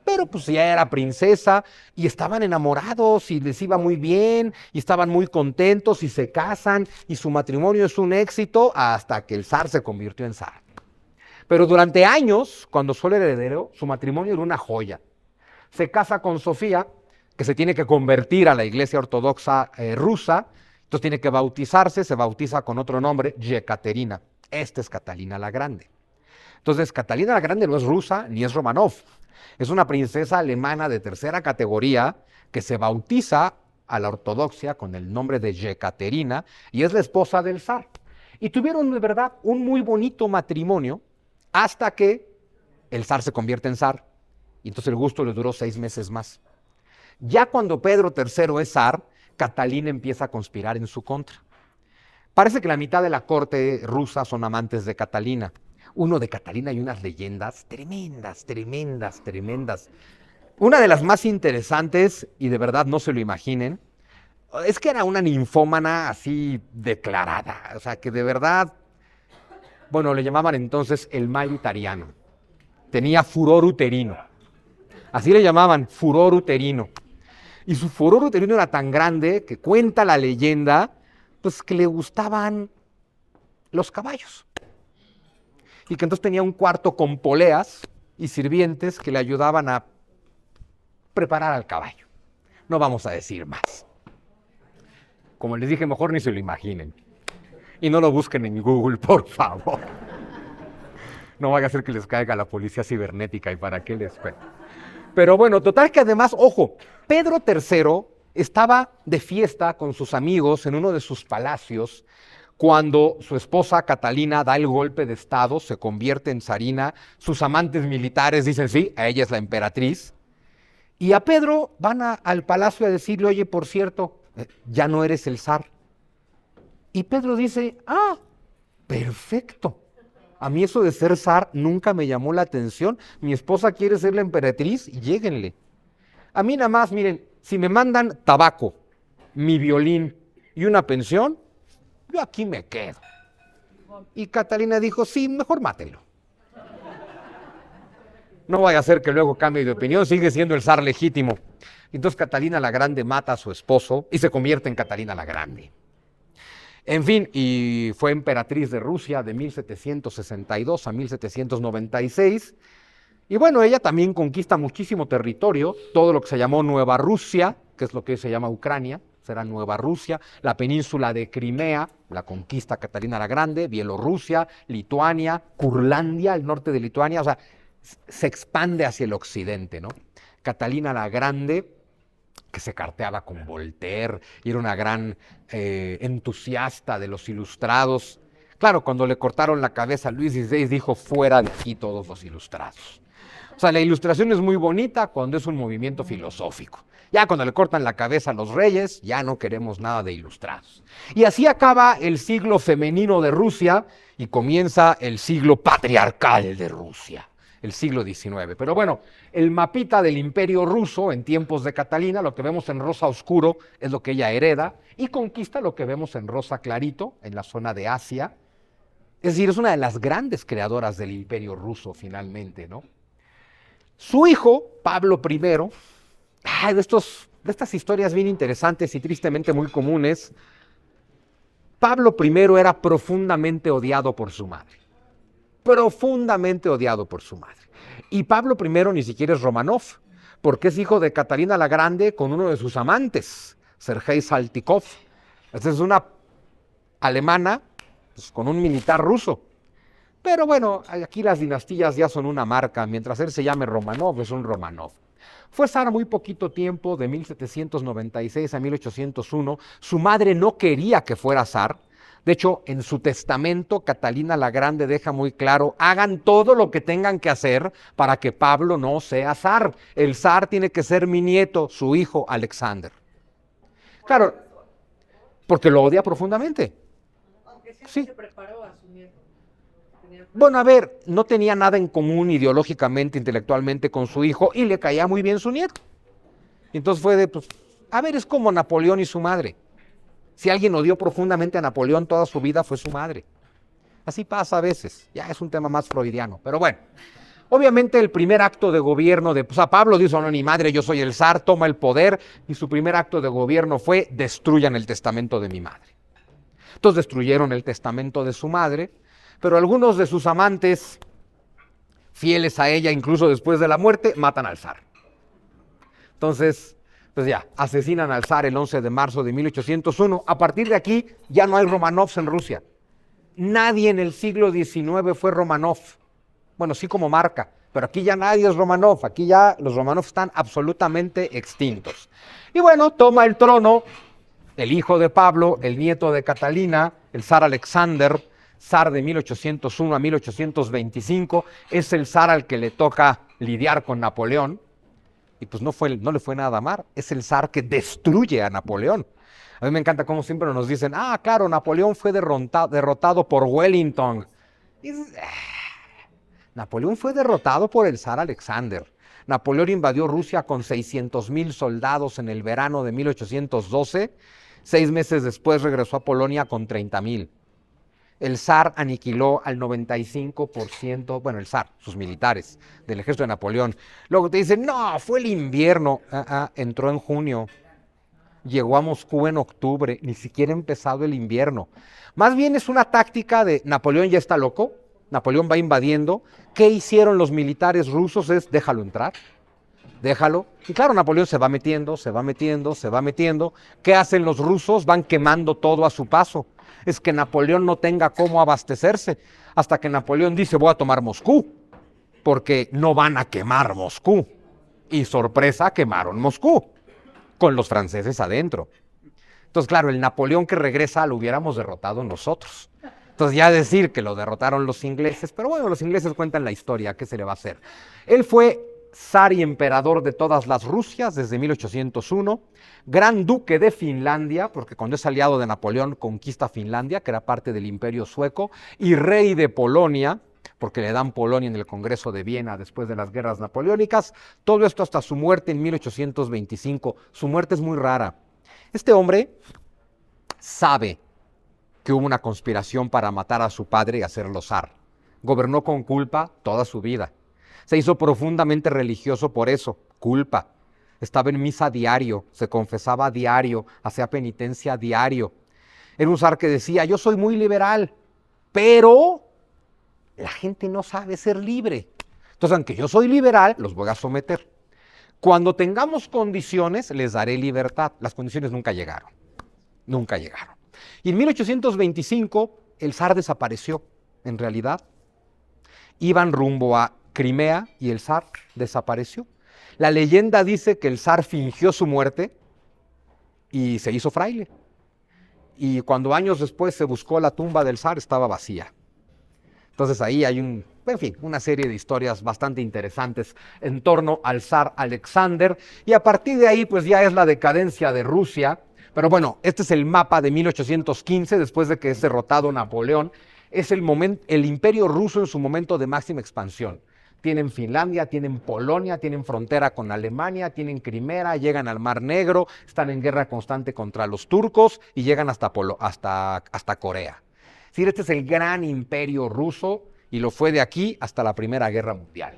Pero pues ya era princesa y estaban enamorados y les iba muy bien y estaban muy contentos y se casan y su matrimonio es un éxito hasta que el zar se convirtió en zar. Pero durante años, cuando fue el heredero, su matrimonio era una joya. Se casa con Sofía, que se tiene que convertir a la iglesia ortodoxa rusa, entonces tiene que bautizarse, se bautiza con otro nombre, Yekaterina. Esta es Catalina la Grande. Entonces, Catalina la Grande no es rusa ni es Romanov. Es una princesa alemana de tercera categoría que se bautiza a la ortodoxia con el nombre de Yekaterina y es la esposa del zar. Y tuvieron de verdad un muy bonito matrimonio, hasta que el zar se convierte en zar, y entonces el gusto le duró 6 meses más. Ya cuando Pedro III es zar, Catalina empieza a conspirar en su contra. Parece que la mitad de la corte rusa son amantes de Catalina. Uno de Catalina hay unas leyendas tremendas, tremendas, tremendas. Una de las más interesantes, y de verdad no se lo imaginen, es que era una ninfómana así declarada, o sea que de verdad... Bueno, le llamaban entonces el mal utariano. Tenía furor uterino. Así le llamaban, furor uterino. Y su furor uterino era tan grande que cuenta la leyenda, pues que le gustaban los caballos. Y que entonces tenía un cuarto con poleas y sirvientes que le ayudaban a preparar al caballo. No vamos a decir más. Como les dije, mejor ni se lo imaginen. Y no lo busquen en Google, por favor. No vaya a ser que les caiga la policía cibernética y para qué les cuento. Pero bueno, total que además, ojo, Pedro III estaba de fiesta con sus amigos en uno de sus palacios cuando su esposa Catalina da el golpe de estado, se convierte en zarina, sus amantes militares dicen sí, a ella es la emperatriz, y a Pedro van al palacio a decirle, oye, por cierto, ya no eres el zar. Y Pedro dice, perfecto. A mí eso de ser zar nunca me llamó la atención. Mi esposa quiere ser la emperatriz y lléguenle. A mí nada más, miren, si me mandan tabaco, mi violín y una pensión, yo aquí me quedo. Y Catalina dijo, sí, mejor mátenlo. No vaya a ser que luego cambie de opinión, sigue siendo el zar legítimo. Entonces Catalina la Grande mata a su esposo y se convierte en Catalina la Grande. En fin, y fue emperatriz de Rusia de 1762 a 1796. Y bueno, ella también conquista muchísimo territorio, todo lo que se llamó Nueva Rusia, que es lo que se llama Ucrania, será Nueva Rusia, la península de Crimea, la conquista Catalina la Grande, Bielorrusia, Lituania, Curlandia, el norte de Lituania, o sea, se expande hacia el occidente, ¿no? Catalina la Grande, que se carteaba con Voltaire y era una gran entusiasta de los ilustrados. Claro, cuando le cortaron la cabeza a Luis XVI dijo, fuera de aquí todos los ilustrados. O sea, la ilustración es muy bonita cuando es un movimiento filosófico. Ya cuando le cortan la cabeza a los reyes, ya no queremos nada de ilustrados. Y así acaba el siglo femenino de Rusia y comienza el siglo patriarcal de Rusia, el siglo XIX. Pero bueno, el mapita del imperio ruso en tiempos de Catalina, lo que vemos en rosa oscuro es lo que ella hereda y conquista lo que vemos en rosa clarito, en la zona de Asia. Es decir, es una de las grandes creadoras del imperio ruso finalmente, ¿no? Su hijo, Pablo I, de estas historias bien interesantes y tristemente muy comunes, Pablo I era profundamente odiado por su madre. Profundamente odiado por su madre. Y Pablo I ni siquiera es Romanov, porque es hijo de Catalina la Grande con uno de sus amantes, Sergei Saltykov. Esta es una alemana pues, con un militar ruso. Pero bueno, aquí las dinastías ya son una marca. Mientras él se llame Romanov, es un Romanov. Fue zar muy poquito tiempo, de 1796 a 1801. Su madre no quería que fuera zar. De hecho, en su testamento, Catalina la Grande deja muy claro, hagan todo lo que tengan que hacer para que Pablo no sea zar. El zar tiene que ser mi nieto, su hijo Alexander. Claro, porque lo odia profundamente. Aunque siempre Sí. se preparó a su nieto. Bueno, a ver, no tenía nada en común ideológicamente, intelectualmente con su hijo y le caía muy bien su nieto. Entonces fue de, pues, a ver, es como Napoleón y su madre. Si alguien odió profundamente a Napoleón toda su vida fue su madre. Así pasa a veces, ya es un tema más freudiano, pero bueno. Obviamente el primer acto de gobierno de Pablo dijo, no, ni madre, yo soy el zar, toma el poder, y su primer acto de gobierno fue, destruyan el testamento de mi madre. Entonces destruyeron el testamento de su madre, pero algunos de sus amantes, fieles a ella incluso después de la muerte, matan al zar. Entonces, pues ya, asesinan al zar el 11 de marzo de 1801. A partir de aquí ya no hay Romanovs en Rusia. Nadie en el siglo XIX fue Romanov. Bueno, sí como marca, pero aquí ya nadie es Romanov. Aquí ya los Romanov están absolutamente extintos. Y bueno, toma el trono el hijo de Pablo, el nieto de Catalina, el zar Alexander, zar de 1801 a 1825. Es el zar al que le toca lidiar con Napoleón. Y pues no le fue nada mal. Es el zar que destruye a Napoleón. A mí me encanta cómo siempre nos dicen, claro, Napoleón fue derrotado por Wellington. Napoleón fue derrotado por el zar Alexander. Napoleón invadió Rusia con 600,000 soldados en el verano de 1812. 6 meses después regresó a Polonia con 30,000. El zar aniquiló al 95%, bueno, el zar, sus militares, del ejército de Napoleón. Luego te dicen, no, fue el invierno. Entró en junio, llegó a Moscú en octubre, ni siquiera ha empezado el invierno. Más bien es una táctica de Napoleón ya está loco, Napoleón va invadiendo. ¿Qué hicieron los militares rusos? Es déjalo entrar, déjalo. Y claro, Napoleón se va metiendo, se va metiendo, se va metiendo. ¿Qué hacen los rusos? Van quemando todo a su paso. Es que Napoleón no tenga cómo abastecerse, hasta que Napoleón dice, voy a tomar Moscú, porque no van a quemar Moscú. Y sorpresa, quemaron Moscú, con los franceses adentro. Entonces, claro, el Napoleón que regresa lo hubiéramos derrotado nosotros. Entonces, ya decir que lo derrotaron los ingleses, pero bueno, los ingleses cuentan la historia, ¿qué se le va a hacer? Él fue zar y emperador de todas las Rusias desde 1801, gran duque de Finlandia, porque cuando es aliado de Napoleón conquista Finlandia, que era parte del imperio sueco, y rey de Polonia, porque le dan Polonia en el Congreso de Viena después de las guerras napoleónicas. Todo esto hasta su muerte en 1825. Su muerte es muy rara. Este hombre sabe que hubo una conspiración para matar a su padre y hacerlo zar. Gobernó con culpa toda su vida. Se hizo profundamente religioso por eso, culpa. Estaba en misa diario, se confesaba diario, hacía penitencia diario. Era un zar que decía, yo soy muy liberal, pero la gente no sabe ser libre. Entonces, aunque yo soy liberal, los voy a someter. Cuando tengamos condiciones, les daré libertad. Las condiciones nunca llegaron. Nunca llegaron. Y en 1825, el zar desapareció, en realidad. Iban rumbo a Crimea y el zar desapareció. La leyenda dice que el zar fingió su muerte y se hizo fraile. Y cuando años después se buscó la tumba del zar, estaba vacía. Entonces ahí hay en fin, una serie de historias bastante interesantes en torno al zar Alexander, y a partir de ahí pues ya es la decadencia de Rusia. Pero bueno, este es el mapa de 1815, después de que es derrotado Napoleón. Es el imperio ruso en su momento de máxima expansión. Tienen Finlandia, tienen Polonia, tienen frontera con Alemania, tienen Crimea, llegan al Mar Negro, están en guerra constante contra los turcos y llegan hasta Corea. Es decir, este es el gran imperio ruso y lo fue de aquí hasta la Primera Guerra Mundial.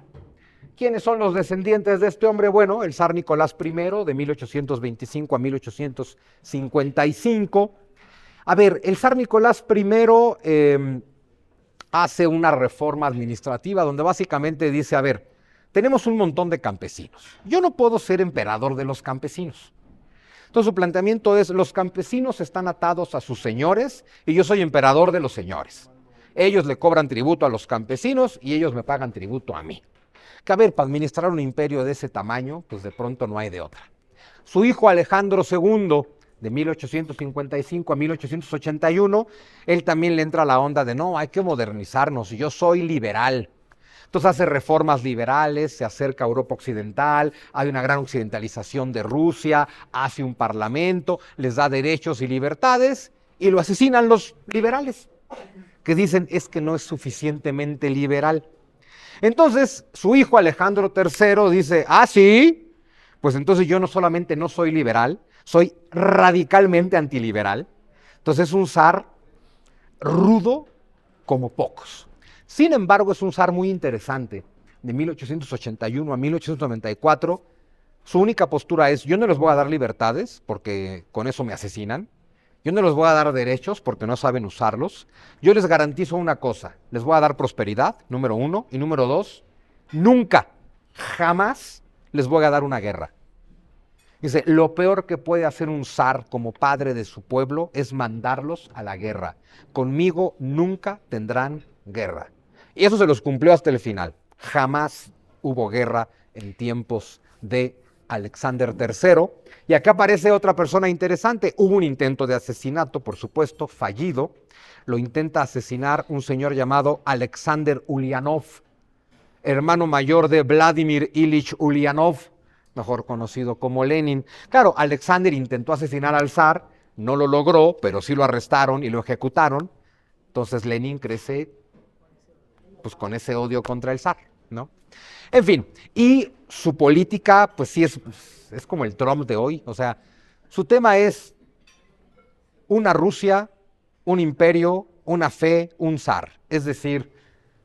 ¿Quiénes son los descendientes de este hombre? Bueno, el zar Nicolás I, de 1825 a 1855. A ver, el zar Nicolás I hace una reforma administrativa donde básicamente dice, a ver, tenemos un montón de campesinos. Yo no puedo ser emperador de los campesinos. Entonces su planteamiento es, los campesinos están atados a sus señores y yo soy emperador de los señores. Ellos le cobran tributo a los campesinos y ellos me pagan tributo a mí. Que a ver, para administrar un imperio de ese tamaño, pues de pronto no hay de otra. Su hijo Alejandro II, de 1855 a 1881, él también le entra a la onda de no, hay que modernizarnos, yo soy liberal. Entonces hace reformas liberales, se acerca a Europa Occidental, hay una gran occidentalización de Rusia, hace un parlamento, les da derechos y libertades y lo asesinan los liberales, que dicen es que no es suficientemente liberal. Entonces su hijo Alejandro III dice, ah, sí, pues entonces yo no solamente no soy liberal, soy radicalmente antiliberal. Entonces es un zar rudo como pocos. Sin embargo, es un zar muy interesante. De 1881 a 1894, su única postura es, yo no les voy a dar libertades porque con eso me asesinan. Yo no les voy a dar derechos porque no saben usarlos. Yo les garantizo una cosa, les voy a dar prosperidad, número 1, y número 2, nunca, jamás les voy a dar una guerra. Dice, lo peor que puede hacer un zar como padre de su pueblo es mandarlos a la guerra. Conmigo nunca tendrán guerra. Y eso se los cumplió hasta el final. Jamás hubo guerra en tiempos de Alexander III. Y acá aparece otra persona interesante. Hubo un intento de asesinato, por supuesto, fallido. Lo intenta asesinar un señor llamado Alexander Ulyanov, hermano mayor de Vladimir Ilich Ulyanov, mejor conocido como Lenin. Claro, Alexander intentó asesinar al zar, no lo logró, pero sí lo arrestaron y lo ejecutaron. Entonces Lenin crece pues con ese odio contra el zar, ¿no? En fin, y su política, pues sí es como el Trump de hoy. O sea, su tema es una Rusia, un imperio, una fe, un zar. Es decir,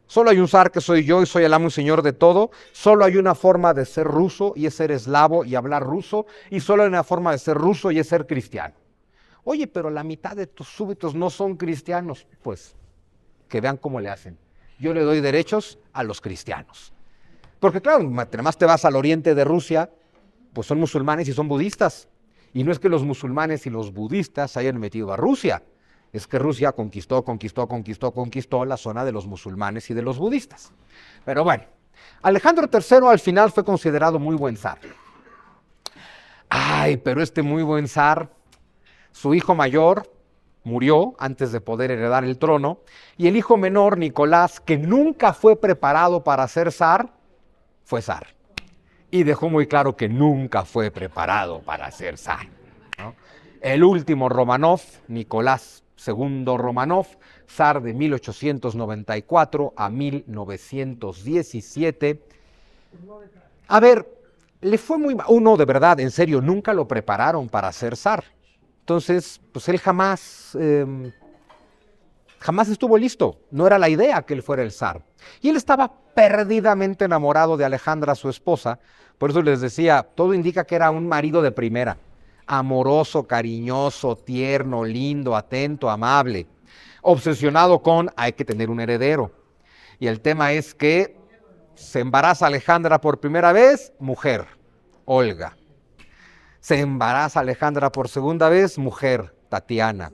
solo hay un zar que soy yo y soy el amo y señor de todo. Solo hay una forma de ser ruso y es ser eslavo y hablar ruso. Y solo hay una forma de ser ruso y es ser cristiano. Oye, pero la mitad de tus súbditos no son cristianos. Pues, que vean cómo le hacen. Yo le doy derechos a los cristianos. Porque claro, entre más te vas al oriente de Rusia, pues son musulmanes y son budistas. Y no es que los musulmanes y los budistas se hayan metido a Rusia. Es que Rusia conquistó la zona de los musulmanes y de los budistas. Pero bueno, Alejandro III al final fue considerado muy buen zar. Ay, pero este muy buen zar, su hijo mayor murió antes de poder heredar el trono, y el hijo menor, Nicolás, que nunca fue preparado para ser zar, fue zar. Y dejó muy claro que nunca fue preparado para ser zar, ¿no? El último Romanov, Nicolás II Romanov, zar de 1894 a 1917. A ver, le fue muy mal. Uno, de verdad, en serio, nunca lo prepararon para ser zar. Entonces, pues él jamás estuvo listo. No era la idea que él fuera el zar. Y él estaba perdidamente enamorado de Alejandra, su esposa. Por eso les decía, todo indica que era un marido de primera. Amoroso, cariñoso, tierno, lindo, atento, amable. Obsesionado con, hay que tener un heredero. Y el tema es que se embaraza Alejandra por primera vez, mujer, Olga. Se embaraza Alejandra por segunda vez, mujer, Tatiana.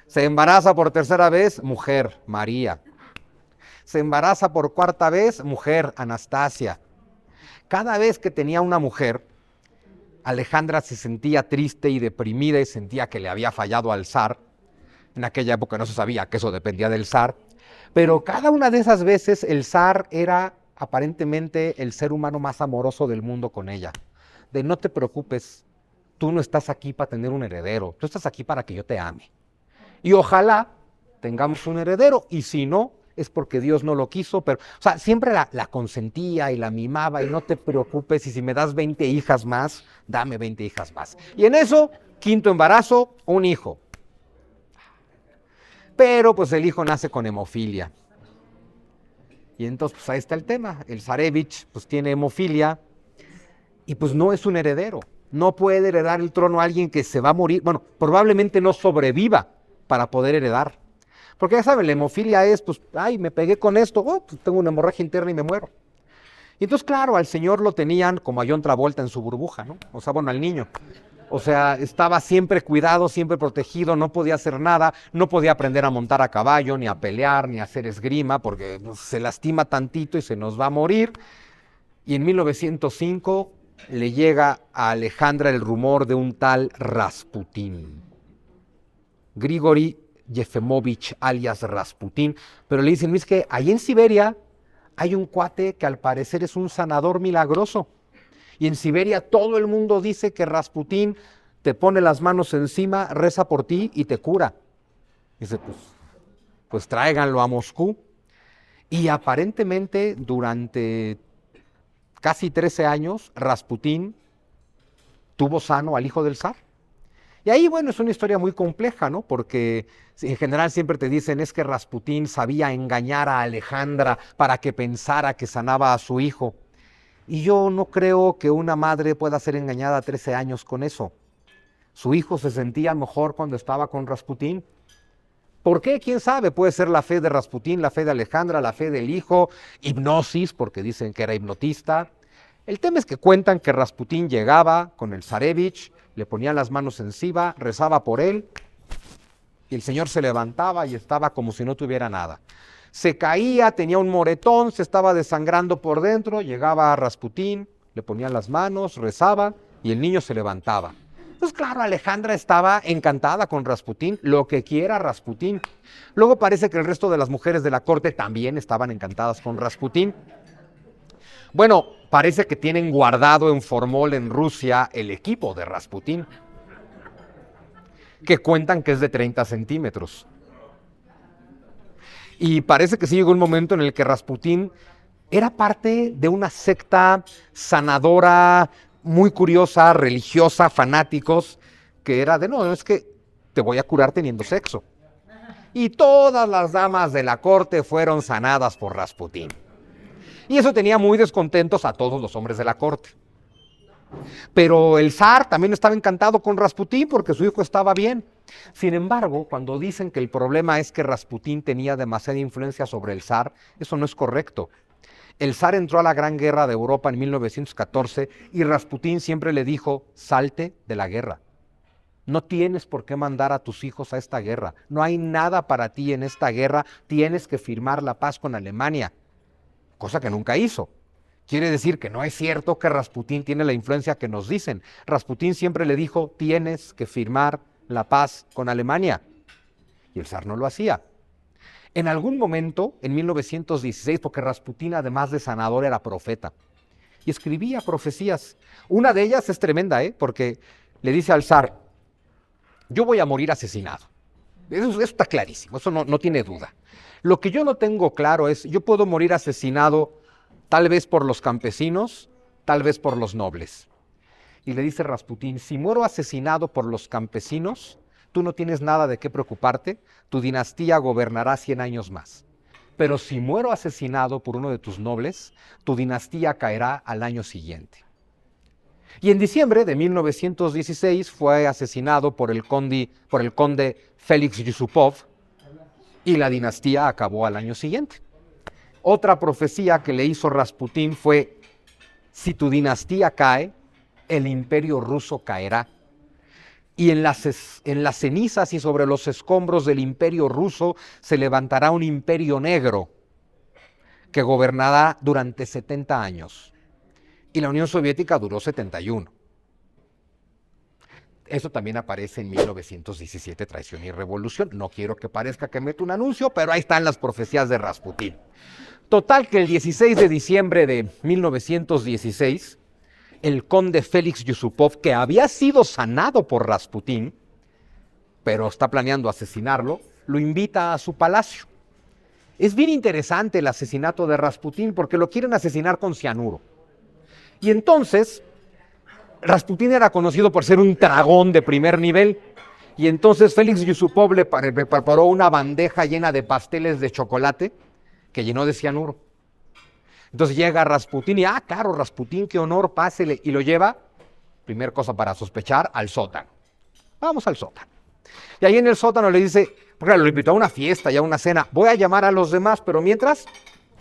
Se embaraza por tercera vez, mujer, María. Se embaraza por cuarta vez, mujer, Anastasia. Cada vez que tenía una mujer, Alejandra se sentía triste y deprimida y sentía que le había fallado al zar. En aquella época no se sabía que eso dependía del zar. Pero cada una de esas veces el zar era aparentemente el ser humano más amoroso del mundo con ella. De no te preocupes, tú no estás aquí para tener un heredero, tú estás aquí para que yo te ame. Y ojalá tengamos un heredero, y si no, es porque Dios no lo quiso, pero, o sea, siempre la consentía y la mimaba, y no te preocupes, y si me das 20 hijas más, dame 20 hijas más. Y en eso, quinto embarazo, un hijo. Pero pues el hijo nace con hemofilia. Y entonces pues ahí está el tema, el zarevich pues tiene hemofilia y pues no es un heredero. No puede heredar el trono a alguien que se va a morir, bueno, probablemente no sobreviva para poder heredar. Porque ya saben, la hemofilia es, pues, ay, me pegué con esto, pues tengo una hemorragia interna y me muero. Y entonces, claro, al señor lo tenían como a John Travolta en su burbuja, ¿no? O sea, bueno, al niño. O sea, estaba siempre cuidado, siempre protegido, no podía hacer nada, no podía aprender a montar a caballo, ni a pelear, ni a hacer esgrima, porque pues, se lastima tantito y se nos va a morir. Y en 1905 le llega a Alejandra el rumor de un tal Rasputín. Grigori Yefimovich alias Rasputín, pero le dicen, es que ahí en Siberia hay un cuate que al parecer es un sanador milagroso. Y en Siberia todo el mundo dice que Rasputín te pone las manos encima, reza por ti y te cura. Dice, pues tráiganlo a Moscú. Y aparentemente durante casi 13 años, Rasputín tuvo sano al hijo del zar. Y ahí, bueno, es una historia muy compleja, ¿no? Porque en general siempre te dicen es que Rasputín sabía engañar a Alejandra para que pensara que sanaba a su hijo. Y yo no creo que una madre pueda ser engañada a 13 años con eso. Su hijo se sentía mejor cuando estaba con Rasputín. ¿Por qué? ¿Quién sabe? Puede ser la fe de Rasputín, la fe de Alejandra, la fe del hijo, hipnosis, porque dicen que era hipnotista. El tema es que cuentan que Rasputín llegaba con el zarevich, le ponía las manos encima, rezaba por él, y el señor se levantaba y estaba como si no tuviera nada. Se caía, tenía un moretón, se estaba desangrando por dentro, llegaba a Rasputín, le ponía las manos, rezaba, y el niño se levantaba. Pues claro, Alejandra estaba encantada con Rasputín, lo que quiera Rasputín. Luego parece que el resto de las mujeres de la corte también estaban encantadas con Rasputín. Bueno, parece que tienen guardado en formol en Rusia el equipo de Rasputín, que cuentan que es de 30 centímetros. Y parece que sí llegó un momento en el que Rasputín era parte de una secta sanadora, muy curiosa, religiosa, fanáticos, que era de, no, es que te voy a curar teniendo sexo. Y todas las damas de la corte fueron sanadas por Rasputín. Y eso tenía muy descontentos a todos los hombres de la corte. Pero el zar también estaba encantado con Rasputín porque su hijo estaba bien. Sin embargo, cuando dicen que el problema es que Rasputín tenía demasiada influencia sobre el zar, eso no es correcto. El zar entró a la Gran Guerra de Europa en 1914 y Rasputín siempre le dijo, salte de la guerra. No tienes por qué mandar a tus hijos a esta guerra. No hay nada para ti en esta guerra. Tienes que firmar la paz con Alemania. Cosa que nunca hizo. Quiere decir que no es cierto que Rasputín tiene la influencia que nos dicen. Rasputín siempre le dijo, tienes que firmar la paz con Alemania. Y el zar no lo hacía. En algún momento, en 1916, porque Rasputín además de sanador era profeta, y escribía profecías. Una de ellas es tremenda, porque le dice al zar, yo voy a morir asesinado. Eso está clarísimo, eso no tiene duda. Lo que yo no tengo claro es, yo puedo morir asesinado tal vez por los campesinos, tal vez por los nobles. Y le dice Rasputín, si muero asesinado por los campesinos, tú no tienes nada de qué preocuparte, tu dinastía gobernará 100 años más. Pero si muero asesinado por uno de tus nobles, tu dinastía caerá al año siguiente. Y en diciembre de 1916 fue asesinado por el conde Félix Yusupov, y la dinastía acabó al año siguiente. Otra profecía que le hizo Rasputín fue, si tu dinastía cae, el imperio ruso caerá. Y en las cenizas y sobre los escombros del imperio ruso se levantará un imperio negro que gobernará durante 70 años. Y la Unión Soviética duró 71. Eso también aparece en 1917, Traición y Revolución. No quiero que parezca que meto un anuncio, pero ahí están las profecías de Rasputín. Total que el 16 de diciembre de 1916, el conde Félix Yusupov, que había sido sanado por Rasputín, pero está planeando asesinarlo, lo invita a su palacio. Es bien interesante el asesinato de Rasputín porque lo quieren asesinar con cianuro. Y entonces, Rasputín era conocido por ser un dragón de primer nivel. Y entonces Félix Yusupov le preparó una bandeja llena de pasteles de chocolate que llenó de cianuro. Entonces llega Rasputín y, claro, Rasputín, qué honor, pásele. Y lo lleva, primer cosa para sospechar, al sótano. Vamos al sótano. Y ahí en el sótano le dice, porque lo invitó a una fiesta y a una cena, voy a llamar a los demás, pero mientras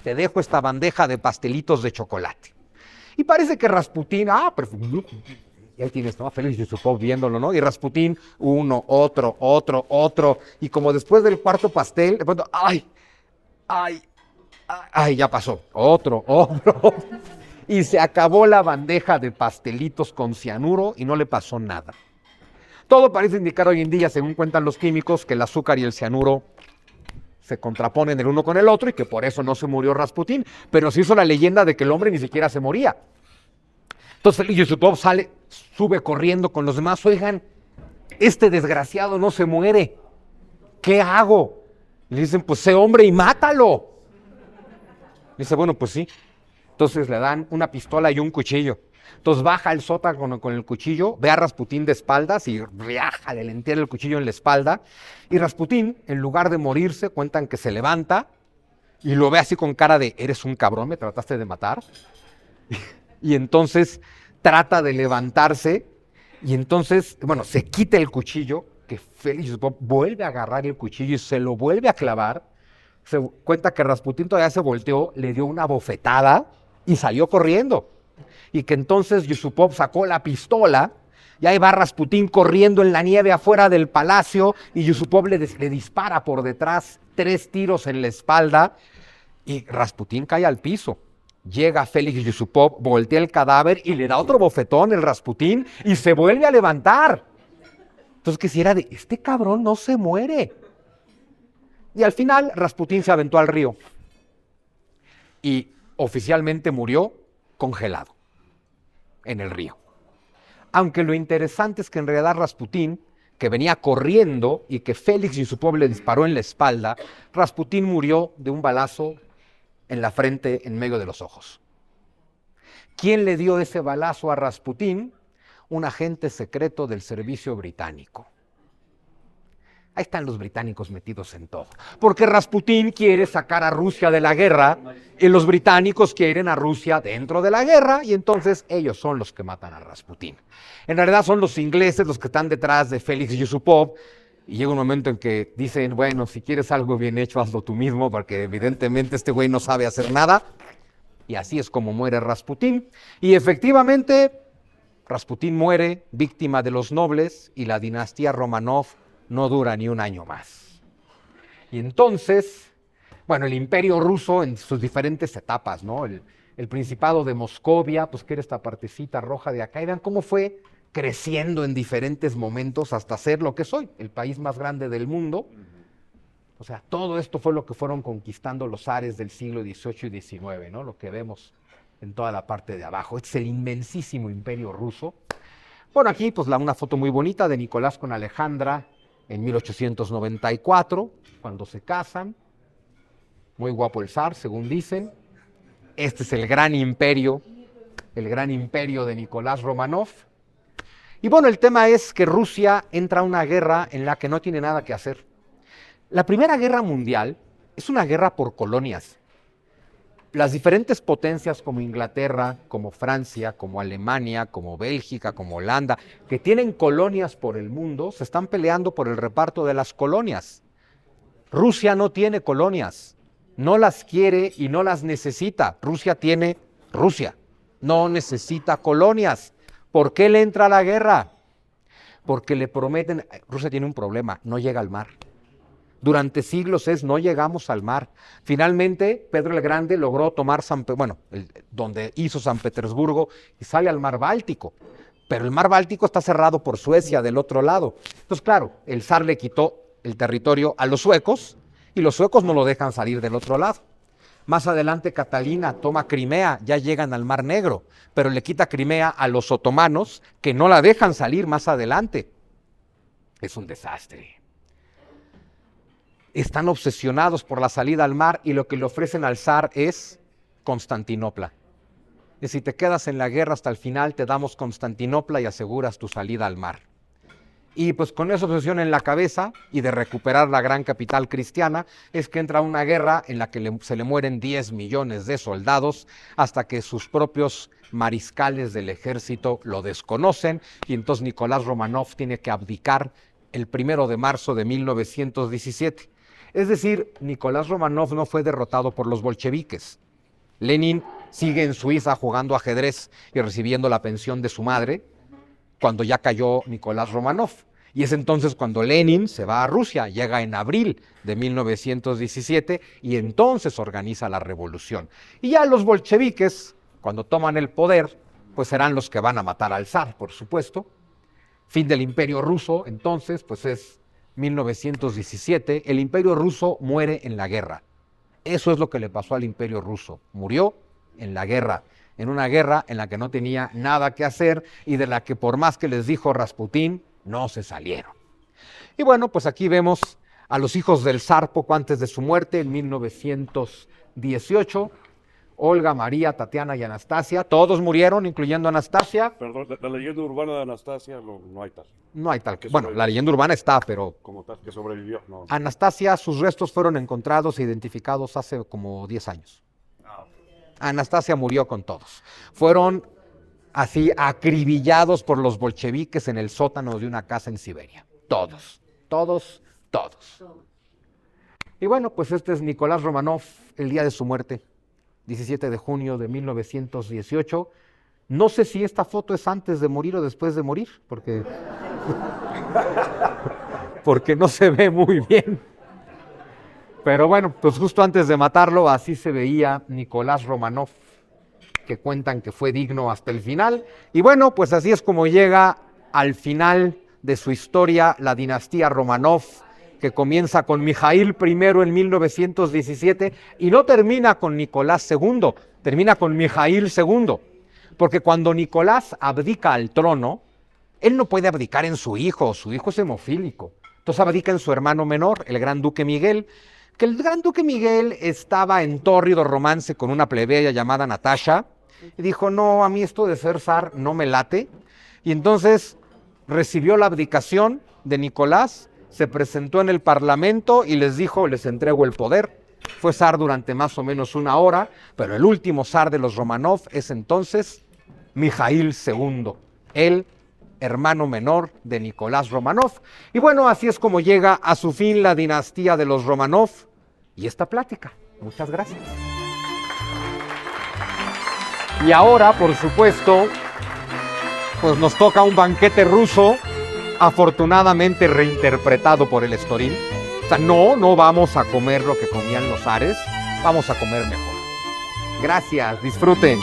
te dejo esta bandeja de pastelitos de chocolate. Y parece que Rasputín, perfecto. Y ahí tienes, ¿no? Félix Yusupov viéndolo, ¿no? Y Rasputín, uno, otro. Y como después del cuarto pastel, de pronto, ya pasó. Otro. Y se acabó la bandeja de pastelitos con cianuro y no le pasó nada. Todo parece indicar hoy en día, según cuentan los químicos, que el azúcar y el cianuro se contraponen el uno con el otro y que por eso no se murió Rasputín, pero se hizo la leyenda de que el hombre ni siquiera se moría. Entonces Félix Yusupov sube corriendo con los demás, oigan, este desgraciado no se muere, ¿qué hago? Le dicen, pues sé hombre y mátalo. Dice, bueno, pues sí. Entonces le dan una pistola y un cuchillo. Entonces baja el sótano con el cuchillo, ve a Rasputín de espaldas y le entierra el cuchillo en la espalda. Y Rasputín, en lugar de morirse, cuentan que se levanta y lo ve así con cara de, eres un cabrón, me trataste de matar. Y entonces trata de levantarse y entonces, se quita el cuchillo, que Félix Yusupov vuelve a agarrar el cuchillo y se lo vuelve a clavar. Se cuenta que Rasputín todavía se volteó, le dio una bofetada y salió corriendo. Y que entonces Yusupov sacó la pistola y ahí va Rasputín corriendo en la nieve afuera del palacio y Yusupov le dispara por detrás 3 tiros en la espalda y Rasputín cae al piso. Llega Félix Yusupov, voltea el cadáver y le da otro bofetón el Rasputín y se vuelve a levantar. Entonces, que si era de, este cabrón no se muere. Y al final Rasputín se aventó al río y oficialmente murió congelado en el río. Aunque lo interesante es que en realidad Rasputín, que venía corriendo y que Félix Yusupov le disparó en la espalda, Rasputín murió de un balazo en la frente, en medio de los ojos. ¿Quién le dio ese balazo a Rasputín? Un agente secreto del servicio británico. Ahí están los británicos metidos en todo. Porque Rasputín quiere sacar a Rusia de la guerra y los británicos quieren a Rusia dentro de la guerra y entonces ellos son los que matan a Rasputín. En realidad son los ingleses los que están detrás de Félix Yusupov y llega un momento en que dicen, bueno, si quieres algo bien hecho, hazlo tú mismo porque evidentemente este güey no sabe hacer nada. Y así es como muere Rasputín. Y efectivamente, Rasputín muere víctima de los nobles y la dinastía Romanov no dura ni un año más. Y entonces, el imperio ruso en sus diferentes etapas, ¿no? El Principado de Moscovia, pues que era esta partecita roja de acá, y vean cómo fue creciendo en diferentes momentos hasta ser lo que soy, el país más grande del mundo. O sea, todo esto fue lo que fueron conquistando los zares del siglo XVIII y XIX, ¿no? Lo que vemos en toda la parte de abajo. Este es el inmensísimo imperio ruso. Bueno, aquí pues una foto muy bonita de Nicolás con Alejandra, en 1894, cuando se casan. Muy guapo el zar, según dicen. Este es el gran imperio de Nicolás Romanov. Y el tema es que Rusia entra a una guerra en la que no tiene nada que hacer. La Primera Guerra Mundial es una guerra por colonias. Las diferentes potencias como Inglaterra, como Francia, como Alemania, como Bélgica, como Holanda, que tienen colonias por el mundo, se están peleando por el reparto de las colonias. Rusia no tiene colonias, no las quiere y no las necesita. Rusia, no necesita colonias. ¿Por qué le entra a la guerra? Porque le prometen, Rusia tiene un problema, no llega al mar. Durante siglos no llegamos al mar. Finalmente, Pedro el Grande logró tomar donde hizo San Petersburgo y sale al mar Báltico. pero el mar Báltico está cerrado por Suecia del otro lado. Entonces, claro, el zar le quitó el territorio a los suecos y los suecos no lo dejan salir del otro lado. Más adelante Catalina toma Crimea, ya llegan al Mar Negro, pero le quita Crimea a los otomanos que no la dejan salir más adelante. Es un desastre. Están obsesionados por la salida al mar y lo que le ofrecen al zar es Constantinopla. Y si te quedas en la guerra hasta el final, te damos Constantinopla y aseguras tu salida al mar. Y pues con esa obsesión en la cabeza y de recuperar la gran capital cristiana, es que entra una guerra en la que se le mueren 10 millones de soldados hasta que sus propios mariscales del ejército lo desconocen y entonces Nicolás Románov tiene que abdicar el 1 de marzo de 1917. Es decir, Nicolás Románov no fue derrotado por los bolcheviques. Lenin sigue en Suiza jugando ajedrez y recibiendo la pensión de su madre cuando ya cayó Nicolás Románov. Y es entonces cuando Lenin se va a Rusia, llega en abril de 1917 y entonces organiza la revolución. Y ya los bolcheviques, cuando toman el poder, pues serán los que van a matar al zar, por supuesto. Fin del Imperio Ruso, entonces, pues es 1917. El Imperio Ruso muere en la guerra. Eso es lo que le pasó al Imperio Ruso. Murió en la guerra. En una guerra en la que no tenía nada que hacer y de la que por más que les dijo Rasputín, no se salieron. Y bueno, pues aquí vemos a los hijos del zar poco antes de su muerte, en 1918, Olga, María, Tatiana y Anastasia, todos murieron, incluyendo Anastasia. Perdón, la leyenda urbana de Anastasia no hay tal. No hay tal. Bueno, la leyenda urbana está, pero... Como tal, que sobrevivió. No. Anastasia, sus restos fueron encontrados e identificados hace como 10 años. Anastasia murió con todos. Fueron así acribillados por los bolcheviques en el sótano de una casa en Siberia. Todos. Y bueno, pues este es Nicolás Románov, el día de su muerte, 17 de junio de 1918. No sé si esta foto es antes de morir o después de morir, porque no se ve muy bien. Pero bueno, pues justo antes de matarlo, así se veía Nicolás Románov, que cuentan que fue digno hasta el final. Y bueno, pues así es como llega al final de su historia la dinastía Románov, que comienza con Mijaíl I en 1917 y no termina con Nicolás II, termina con Mijaíl II. Porque cuando Nicolás abdica al trono, él no puede abdicar en su hijo es hemofílico. Entonces abdica en su hermano menor, el gran duque Miguel, que el gran duque Miguel estaba en tórrido romance con una plebeya llamada Natasha, y dijo, no, a mí esto de ser zar no me late, y entonces recibió la abdicación de Nicolás, se presentó en el parlamento y les dijo, les entrego el poder. Fue zar durante más o menos una hora, pero el último zar de los Románov es entonces Mijaíl II, el hermano menor de Nicolás Románov. Y bueno, así es como llega a su fin la dinastía de los Románov y esta plática. Muchas gracias. Y ahora, por supuesto, pues nos toca un banquete ruso, afortunadamente reinterpretado por el Estoril. O sea, no vamos a comer lo que comían los zares, vamos a comer mejor. Gracias, disfruten.